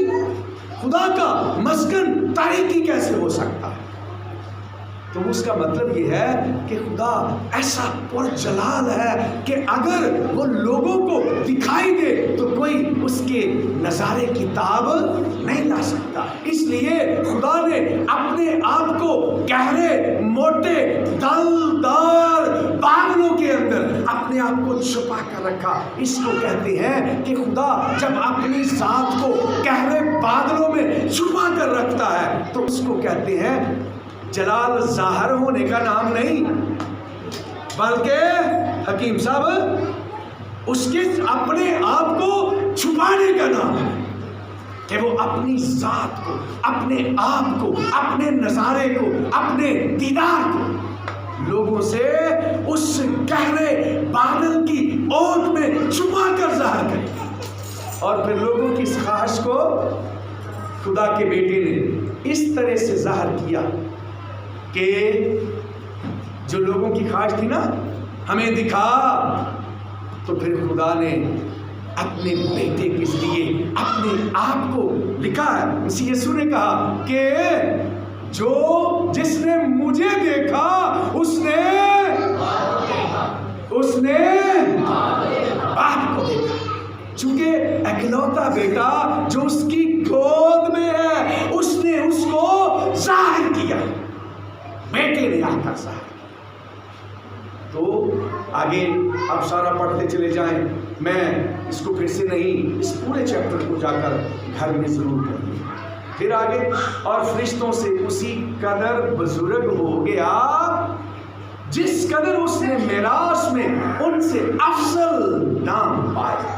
خدا کا مسکن تاریکی کیسے ہو سکتا ہے؟ تو اس کا مطلب یہ ہے کہ خدا ایسا پر جلال ہے کہ اگر وہ لوگوں کو دکھائی دے تو کوئی اس کے نظارے کی تاب نہیں لا سکتا۔ اس لیے خدا نے اپنے آپ کو گہرے موٹے دلدار بادلوں کے اندر اپنے آپ کو چھپا کر رکھا۔ اس کو کہتے ہیں کہ خدا جب اپنی ذات کو گہرے بادلوں میں چھپا کر رکھتا ہے تو اس کو کہتے ہیں جلال ظاہر ہونے کا نام نہیں، بلکہ حکیم صاحب اس کے اپنے آپ کو چھپانے کا نام ہے، کہ وہ اپنی ذات کو، اپنے آپ کو، اپنے نظارے کو، اپنے دیدار کو لوگوں سے اس گہرے بادل کی اوٹ میں چھپا کر ظاہر کرے۔ اور پھر لوگوں کی اس خواہش کو خدا کے بیٹے نے اس طرح سے ظاہر کیا کہ جو لوگوں کی خواہش تھی نا ہمیں دکھا، تو پھر خدا نے اپنے بیٹے کے ذریعے اپنے آپ کو لکھا ہے۔ مسیح یسوع نے کہا کہ جس نے مجھے دیکھا اس نے باپ کو دیکھا۔ چونکہ اکلوتا بیٹا جو اس کی گود میں ہے اس نے اس کو ظاہر کیا، بیٹے نے آ کر ظاہر۔ تو آگے آپ سارا پڑھتے چلے جائیں، میں اس کو پھر سے نہیں، اس پورے چیپٹر کو جا کر گھر میں ضرور پڑھیں۔ پھر آگے، اور فرشتوں سے اسی قدر بزرگ ہو گیا جس قدر اس نے میراث میں ان سے افضل نام پایا۔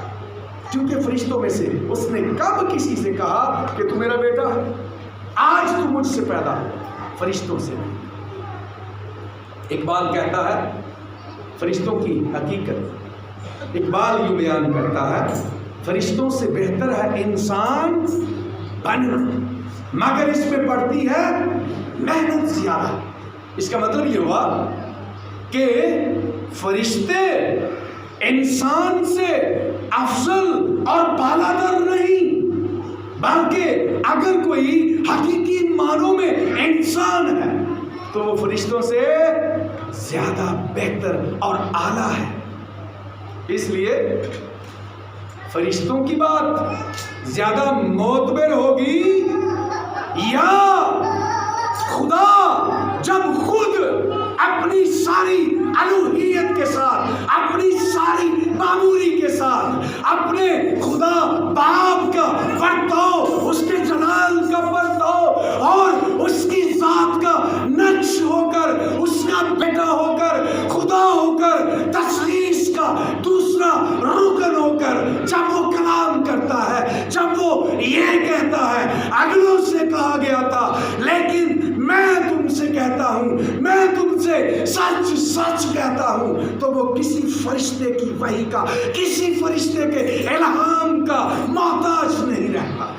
کیونکہ فرشتوں میں سے اس نے کب کسی سے کہا کہ تو میرا بیٹا ہے؟ آج تو مجھ سے پیدا ہو، فرشتوں سے نہیں۔ اقبال کہتا ہے فرشتوں کی حقیقت، اقبال یوں بیان کرتا ہے، فرشتوں سے بہتر ہے انسان بننا، مگر اس میں پڑتی ہے محنت زیادہ۔ اس کا مطلب یہ ہوا کہ فرشتے انسان سے افضل اور بالاتر نہیں، بلکہ اگر کوئی حقیقی معنوں میں انسان ہے تو وہ فرشتوں سے زیادہ بہتر اور اعلیٰ ہے۔ اس لیے فرشتوں کی بات زیادہ معتبر ہوگی، یا خدا جب خود اپنی ساری الوہیت کے ساتھ، اپنی ساری معمولی کے ساتھ، اپنے خدا باپ کا برتاؤ، اس کے جلال کا برتاؤ اور اس کی ذات کا نقش ہو کر، اس کا بیٹا ہو کر، خدا ہو کر، تثلیث کا دوسرا رکن ہو کر جب وہ کلام کرتا ہے، جب وہ یہ کہتا ہے، اگلوں سے کہا گیا تھا لیکن میں تم سے کہتا ہوں، میں تم سے سچ سچ کہتا ہوں، تو وہ کسی فرشتے کی وحی کا، کسی فرشتے کے الہام کا محتاج نہیں رہتا۔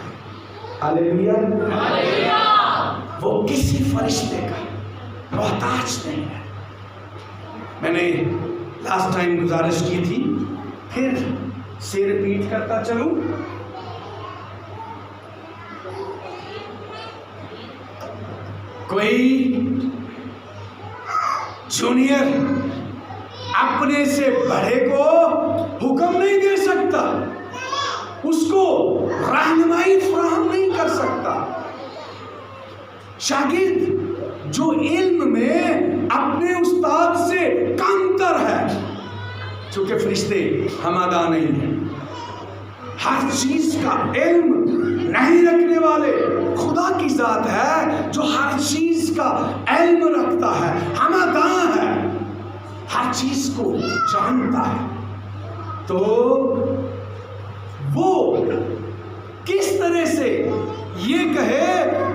ہاللیلویا، وہ کسی فرشتے کا محتاج نہیں ہے۔ میں نے لاسٹ ٹائم گزارش کی تھی، پھر سے ریپیٹ کرتا چلوں۔ کوئی جونیئر اپنے سے بڑے کو حکم نہیں دے سکتا، اس کو رہنمائی فراہم نہیں کر سکتا۔ شاگرد جو علم میں اپنے استاد سے کم تر ہے، چونکہ فرشتے ہمادہ نہیں ہیں، ہر چیز کا علم نہیں رکھنے والے خدا کی ذات ہے جو ہر چیز کا علم رکھتا ہے، ہمداں ہے، ہر چیز کو جانتا ہے۔ تو وہ کس طرح سے یہ کہے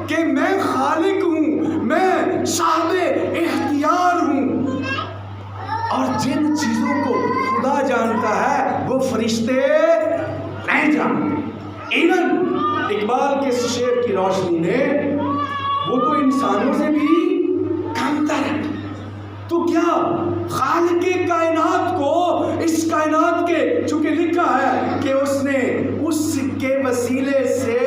کہ میں خالق ہوں، میں صاحب اختیار ہوں، اور جن چیزوں کو خدا جانتا ہے وہ فرشتے نہیں جانتے۔ ایون اقبال کے شعر کی روشنی میں وہ تو انسانوں سے بھی کمتر ہے، تو کیا خالق کائنات کو، اس کائنات کے، چونکہ لکھا ہے کہ اس نے اس کے وسیلے سے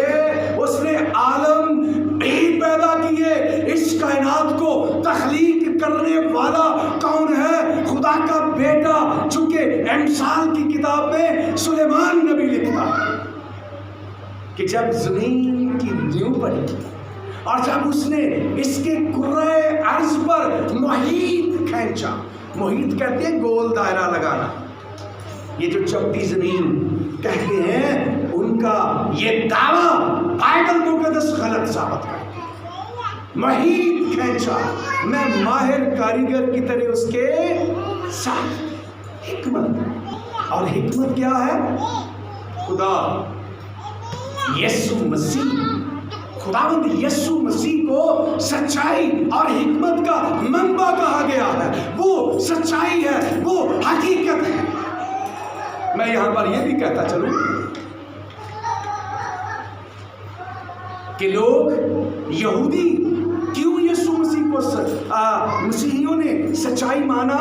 اس نے عالم بھی پیدا کیے، اس کائنات کو تخلیق کرنے والا کون ہے؟ خدا کا بیٹا، چونکہ امثال کی کتاب میں سلیمان نبی لکھتا ہے کہ جب زمین کی نیو پڑی اور جب اس نے اس کے کرۂ ارض پر محیط کھینچا، محیط کہتے ہیں گول دائرہ لگانا، یہ جو چپٹی زمین کہتے ہیں ان کا یہ دعویٰ بائبل مقدس غلط ثابت کرتا ہے۔ محیط کھینچا، میں ماہر کاریگر کی طرح اس کے ساتھ، حکمت، اور حکمت کیا ہے؟ خدا یسوع مسیح، خداوند یسوع مسیح کو سچائی اور حکمت کا منبع کہا گیا ہے، وہ سچائی ہے، وہ حقیقت ہے۔ میں یہاں پر یہ بھی کہتا چلوں کہ لوگ یہودی کیوں یسوع مسیح مسیحیوں نے سچائی مانا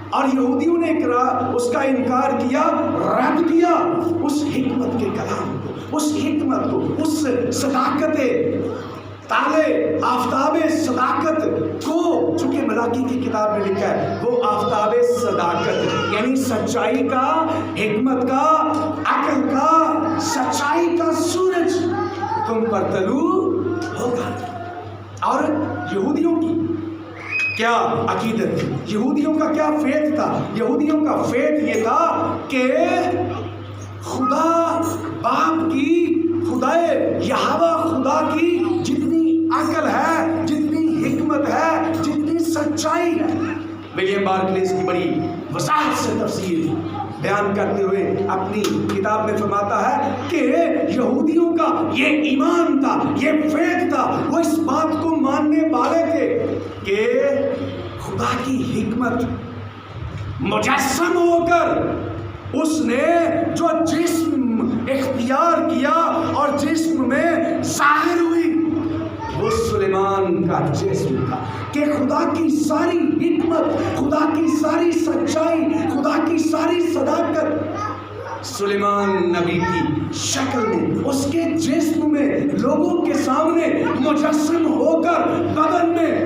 اور یہودیوں نے اس کا انکار کیا، رد کیا اس حکمت کے کلام کو، اس حکمت کو، اس صداقت تالے آفتاب صداقت کو، چونکہ ملاکی کی کتاب میں لکھا ہے وہ آفتاب صداقت یعنی سچائی کا، حکمت کا، عقل کا، سچائی کا سورج تم پر طلوع ہوگا۔ اور یہودیوں کی کیا عقیدت تھی؟ یہودیوں کا کیا فیت تھا؟ یہودیوں کا فیت یہ تھا کہ خدا باپ کی، خدا یہوہ خدا کی جتنی عقل ہے، جتنی حکمت ہے، جتنی سچائی ہے، ولیم بارکلیز کی بڑی وضاحت سے تفسیر بیان کرتے ہوئے اپنی کتاب میں فرماتا ہے کہ یہودیوں کا یہ ایمان تھا، یہ فیت تھا، وہ اس بات کو ماننے والے تھے کہ خدا کی حکمت مجسم ہو کر اس نے جو جسم اختیار کیا اور جسم میں ظاہر ہوئی وہ سلیمان کا جسم تھا، کہ خدا کی ساری حکمت، خدا کی ساری سچائی، خدا کی ساری صداقت سلیمان نبی کی شکل میں، اس کے جسم میں، لوگوں کے سامنے مجسم ہو کر بدن میں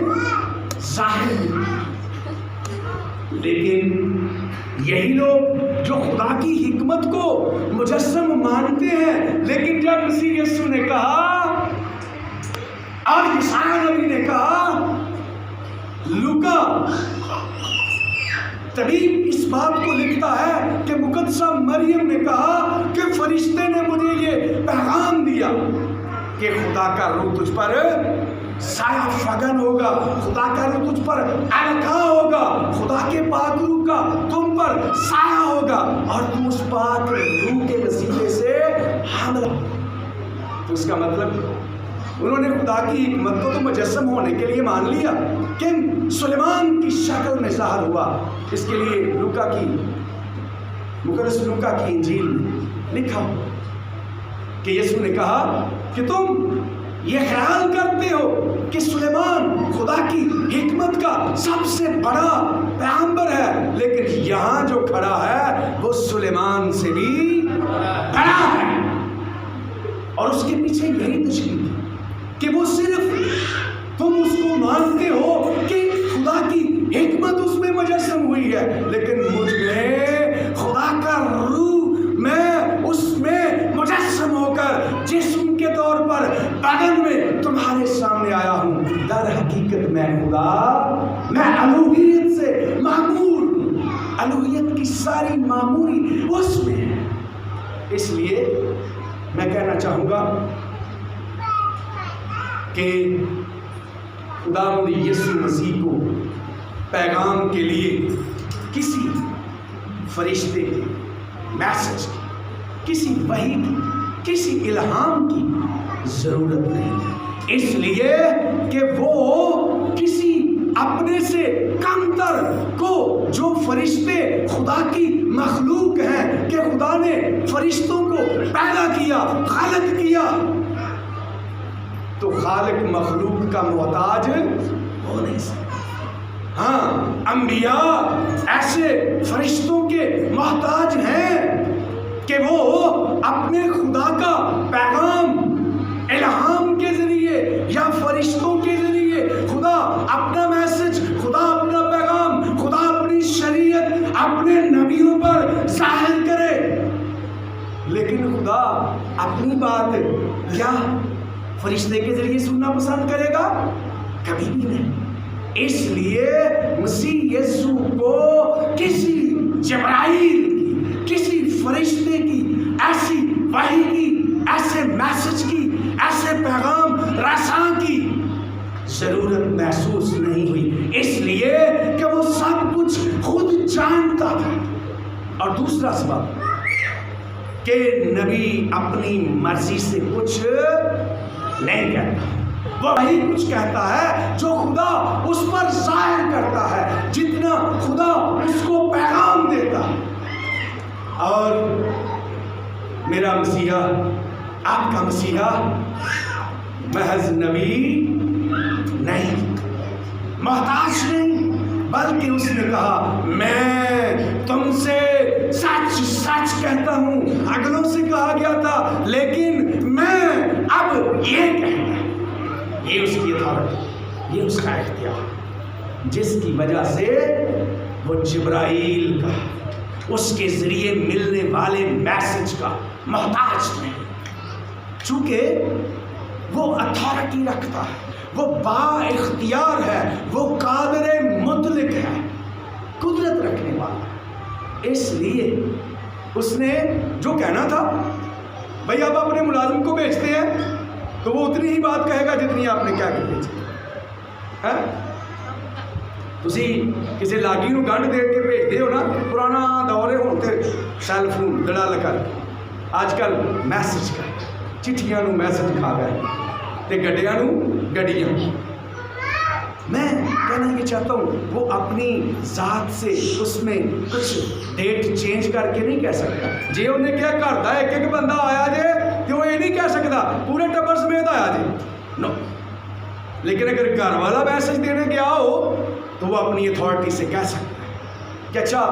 ظاہر ہوئی۔ لیکن یہی لوگ جو خدا کی حکمت کو مجسم مانتے ہیں، لیکن جب مسیح یسوع نے کہا اور یسوع نبی نے کہا، لوکا طبیب اس بات کو لکھتا ہے کہ مقدسہ مریم نے کہا کہ فرشتے نے مجھے یہ پیغام دیا کہ خدا کا روح تجھ پر سایہ فگن ہوگا، خدا کا روح تجھ پر القا ہوگا، خدا کے پاک روح کا تم پر سایہ ہوگا اور تم اس پاک روح کے وسیلے سے حامل۔ تو اس کا مطلب انہوں نے خدا کی حکمت کو تو مجسم ہونے کے لیے مان لیا، کہ سلیمان کی شکل میں ظاہر ہوا۔ اس کے لیے لوکا کی، مقدس لوکا کی انجیل میں لکھا کہ یسوع نے کہا کہ تم یہ خیال کرتے ہو کہ سلیمان خدا کی حکمت کا سب سے بڑا پیغمبر ہے، لیکن یہاں جو کھڑا ہے وہ سلیمان سے بھی بڑا ہے۔ اور اس کے پیچھے یہی تشکیل ہے کہ وہ صرف تم اس کو مانتے ہو کہ خدا کی حکمت اس میں مجسم ہوئی ہے، لیکن مجھ میں خدا کا روح، میں اس میں مجسم ہو کر جسم کے طور پر بدن میں تمہارے سامنے آیا ہوں۔ در حقیقت میں خدا، میں الوہیت سے معمور ہوں، الوہیت کی ساری معموری اس میں ہے۔ اس لیے میں کہنا چاہوں گا کہ خداوند یسوع مسیح کو پیغام کے لیے کسی فرشتے کے میسج کی، کسی وحی کی، کسی الہام کی ضرورت نہیں، اس لیے کہ وہ کسی اپنے سے کمتر کو، جو فرشتے خدا کی مخلوق ہیں، کہ خدا نے فرشتوں کو پیدا کیا، خلق کیا، تو خالق مخلوق کا محتاج ہو نہیں سکتا۔ ہاں، انبیاء ایسے فرشتوں کے محتاج ہیں کہ وہ اپنے خدا کا پیغام الہام کے ذریعے یا فرشتوں کے ذریعے خدا اپنا میسج، خدا اپنا پیغام، خدا اپنی شریعت اپنے نبیوں پر ظاہر کرے، لیکن خدا اپنی بات کیا فرشتے کے ذریعے سننا پسند کرے گا؟ کبھی بھی نہیں۔ اس لیے مسیح یسوع کو کسی جبرائیل کی، کسی فرشتے کی ایسی وحی کی، ایسے میسج کی، ایسے پیغام رساں کی ضرورت محسوس نہیں ہوئی، اس لیے کہ وہ سب کچھ خود جانتا تھا۔ اور دوسرا سبب کہ نبی اپنی مرضی سے کچھ نہیں کہتا، وہ وہی کچھ کہتا ہے جو خدا اس پر ظاہر کرتا ہے، جتنا خدا اس کو پیغام دیتا ہے۔ اور میرا مسیحا، آپ کا مسیحا محض نبی نہیں، محتاج نہیں، بلکہ اس نے کہا میں تم سے سچ سچ کہتا ہوں، اگلوں سے کہا گیا تھا لیکن میں اب یہ کہتا ہوں۔ یہ اس کی اتھارٹی، یہ اس کا اختیار، جس کی وجہ سے وہ جبرائیل کا، اس کے ذریعے ملنے والے میسج کا محتاج نہیں، چونکہ وہ اتھارٹی رکھتا ہے، وہ با اختیار ہے، وہ قادر مطلق ہے، قدرت رکھنے والا ہے۔ اس لیے اس نے جو کہنا تھا، بھئی آپ اپنے ملازم کو بیچتے ہیں تو وہ اتنی ہی بات کہے گا جتنی آپ نے کیا کہ بھیجی ہے۔ تسی کسی لاگی نو گنڈ دے کے بھیج دے ہو نا، پرانا دورے ہوتے سیل فون گڑا لگا، آج کل میسج کا، چٹھیاں نو میسج کھا گئے تے گڈیاں نو گڈیاں۔ میں کہنا یہ چاہتا ہوں وہ اپنی ذات سے اس میں کچھ ڈیٹ چینج کر کے نہیں کہہ سکتا۔ جی انہیں کیا کرتا ہے ایک بندہ آیا جے کہ وہ یہ نہیں کہہ سکتا پورے ٹبر سمیت آیا جے، نو۔ لیکن اگر گھر والا میسج دینے گیا ہو تو وہ اپنی اتھارٹی سے کہہ سکتا ہے کہ اچھا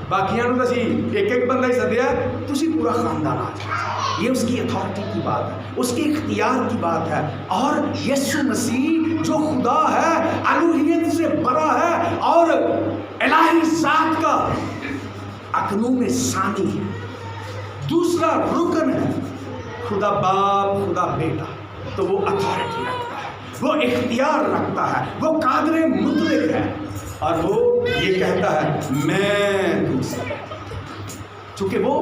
باقیاں نو تسی ایک بندہ ہی سدیا ہے، تسی پورا خاندان آ جائے۔ یہ اس کی اتھارٹی کی بات ہے، اس کے اختیار کی بات ہے۔ اور یسوع مسیح جو خدا ہے، الوہیت سے بڑا ہے اور الہی ذات کا اکنوم ثانی ہے، دوسرا رکن ہے، خدا باپ خدا بیٹا، تو وہ اتھارٹی رکھتا ہے، وہ اختیار رکھتا ہے، وہ قادر مطلق ہے، اور وہ یہ کہتا ہے میں تم سے، چونکہ وہ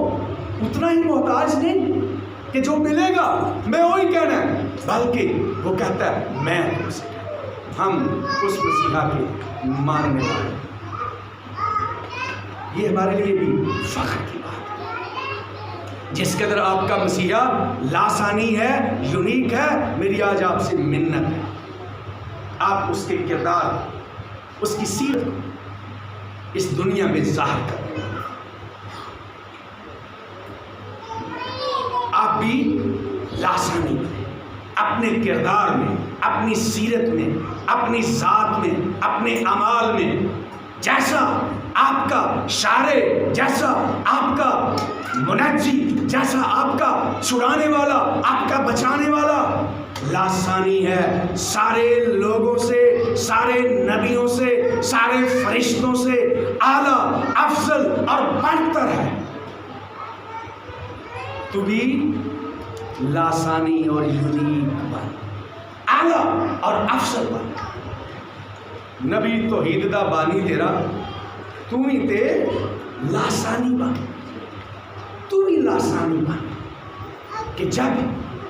اتنا ہی محتاج نہیں کہ جو ملے گا میں وہی کہنا ہے، بلکہ وہ کہتا ہے میں تم سے۔ ہم اس مسیحا کے ماننے والے، یہ ہمارے لیے بھی فخر کی بات ہے۔ جس قدر آپ کا مسیحا لاسانی ہے، یونیک ہے، میری آج آپ سے منت ہے، آپ اس کے کردار، اس کی سیرت کو اس دنیا میں ظاہر کریں۔ آپ بھی لاسانی اپنے کردار میں، اپنی سیرت میں، اپنی ذات میں، اپنے اعمال میں، جیسا آپ کا شارع، جیسا آپ کا منجی، جیسا آپ کا چھڑانے والا، آپ کا بچانے والا لاسانی ہے، سارے لوگوں سے، سارے نبیوں سے، سارے فرشتوں سے اعلیٰ، افضل اور برتر ہے۔ تو بھی لاسانی اور یونیک بن، اعلیٰ اور افضل بن۔ نبی توحید دا بانی تیرا، تو ہی تے لاسانی بن، تو بھی لاسانی بن، کہ جب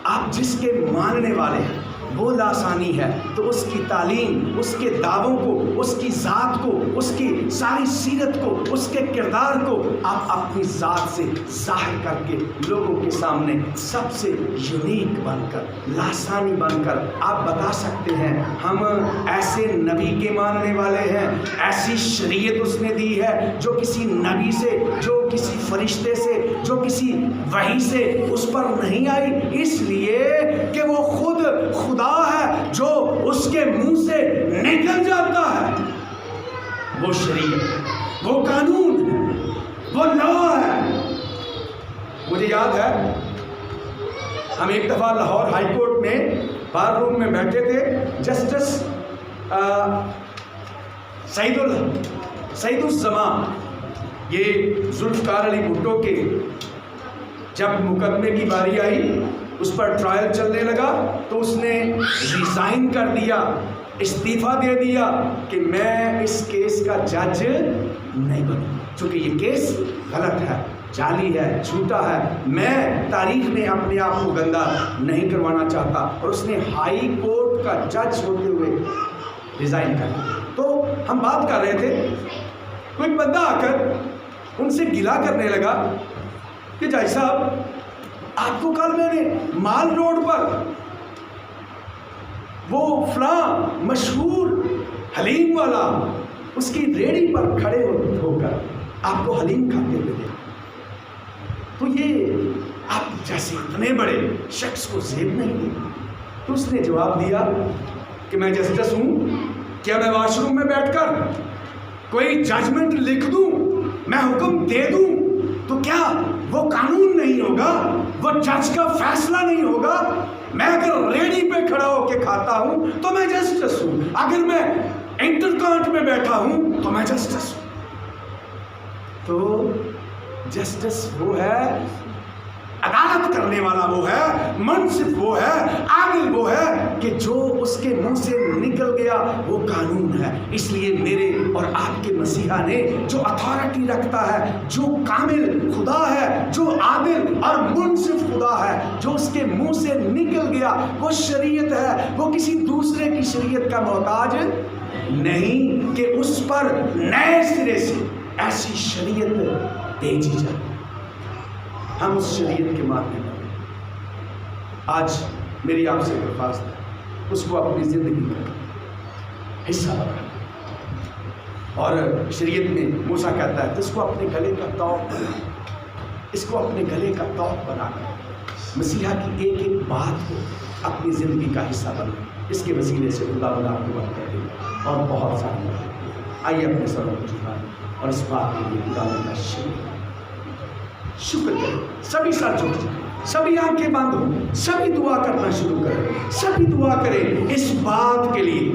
آپ جس کے ماننے والے ہیں وہ لاسانی ہے تو اس کی تعلیم، اس کے دعووں کو، اس کی ذات کو، اس کی ساری سیرت کو، اس کے کردار کو آپ اپنی ذات سے ظاہر کر کے لوگوں کے سامنے سب سے یونیک بن کر، لاسانی بن کر آپ بتا سکتے ہیں ہم ایسے نبی کے ماننے والے ہیں، ایسی شریعت اس نے دی ہے جو کسی نبی سے، جو کسی فرشتے سے، جو کسی وحی سے اس پر نہیں آئی، اس لیے کہ وہ خود خدا ہے جو اس کے منہ سے نکل جاتا ہے۔ وہ شریعت، وہ قانون ہے، وہ لا ہے۔ مجھے یاد ہے ہم ایک دفعہ لاہور ہائی کورٹ میں بار روم میں بیٹھے تھے، جسٹس سعید الزمان، یہ ذوالفقار علی بھٹو کے جب مقدمے کی باری آئی، اس پر ٹرائل چلنے لگا تو اس نے ریزائن کر دیا، استعفیٰ دے دیا کہ میں اس کیس کا جج نہیں بنوں، چونکہ یہ کیس غلط ہے، جعلی ہے، جھوٹا ہے، میں تاریخ میں اپنے آپ کو گندہ نہیں کروانا چاہتا، اور اس نے ہائی کورٹ کا جج ہوتے ہوئے ریزائن کر دیا۔ تو ہم بات کر رہے تھے، کوئی بندہ آ کر ان سے گلا کرنے لگا کہ جج صاحب آپ کو کل میں نے مال روڈ پر وہ فلاں مشہور حلیم والا اس کی ریڑھی پر کھڑے ہو کر آپ کو حلیم کھاتے ہوئے دیکھا، تو یہ آپ جیسے اتنے بڑے شخص کو زیب نہیں دی۔ تو اس نے جواب دیا کہ میں جسٹس ہوں کیا میں واش روم میں بیٹھ کر کوئی ججمنٹ لکھ دوں، میں حکم دے دوں تو کیا وہ قانون نہیں ہوگا، وہ جج کا فیصلہ نہیں ہوگا؟ میں اگر ریڑھی پہ کھڑا ہو کے کھاتا ہوں تو میں جسٹس ہوں، اگر میں انٹرکانٹ میں بیٹھا ہوں تو میں جسٹس ہوں۔ تو جسٹس وہ ہے، عدالت کرنے والا وہ ہے، منصف وہ ہے، عادل وہ ہے کہ جو اس کے منہ سے نکل گیا وہ قانون ہے۔ اس لیے میرے اور آپ کے مسیحا نے جو اتھارٹی رکھتا ہے، جو کامل خدا ہے، جو عادل اور منصف خدا ہے، جو اس کے منہ سے نکل گیا وہ شریعت ہے، وہ کسی دوسرے کی شریعت کا محتاج نہیں کہ اس پر نئے سرے سے ایسی شریعت بھیجی جائے۔ ہم اس شریعت کے ماننے والے۔ آج میری آپ سے درخواست ہے، اس کو اپنی زندگی کا حصہ بنا، اور شریعت میں موسیٰ کہتا ہے اس کو اپنے گلے کا طوق بنا، اس کو اپنے گلے کا طوق بنا کر مسیحا کی ایک ایک بات کو اپنی زندگی کا حصہ بنا۔ اس کے وسیلے سے خدا بنا آپ کو بات کر دے گا اور بہت ساری بات۔ آئیے اپنے سروں کو جھکائیں اور اس بات کے لیے خدا کا شکر کریں۔ سبھی سر جھک جائیں، سبھی آنکھیں بند ہوں، سبھی دعا کرنا شروع کریں، سبھی دعا کریں اس بات کے لیے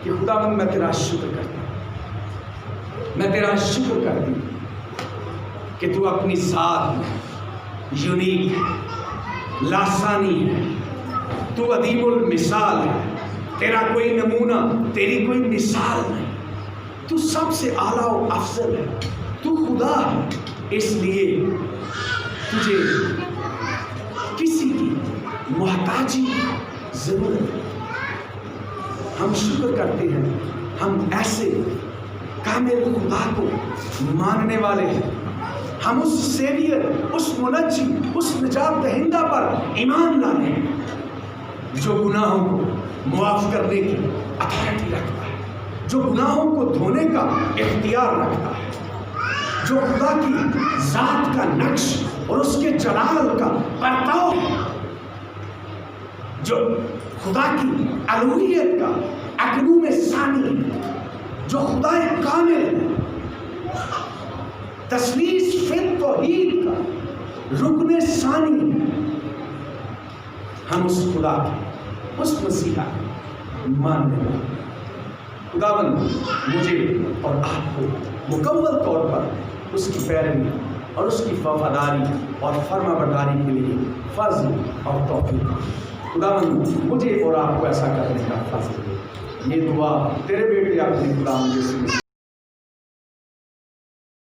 کہ خداوند میں تیرا شکر کرتا ہوں، میں تیرا شکر کرتی ہوں کہ تو اپنی ذات میں یونیک ہے، لاسانی ہے، تو عدیم المثال ہے، تیرا کوئی نمونہ، تیری کوئی مثال نہیں، تو سب سے اعلیٰ و افضل ہے، تو خدا ہے۔ اس لیے تجھے کسی کی محتاجی ضرورت ہے۔ ہم شکر کرتے ہیں، ہم ایسے کامل خدا کو ماننے والے ہیں، ہم اس سیویئر، اس منجی، اس نجات دہندہ پر ایمان لانے ہیں جو گناہوں کو معاف کرنے کی اتھارٹی رکھتا ہے، جو گناہوں کو دھونے کا اختیار رکھتا ہے، جو خدا کی ذات کا نقش اور اس کے جلال کا پرتاؤ ہے، جو خدا کی الوہیت کا اکنوم ثانی ہے، جو خدا کامل ہے، تثلیث فی التوحید کا رکن ثانی ہے۔ ہم اس خدا کے، اس مسیحا کے ماننے والے۔ خداوند مجھے اور آپ کو مکمل طور پر اس کی پیروی اور اس کی وفاداری اور فرما برداری کے لیے فضل اور توفیق۔ خداوند مجھے اور آپ کو ایسا کرنے کا فضل دے۔ یہ دعا تیرے بیٹے اپنے غلام یسوع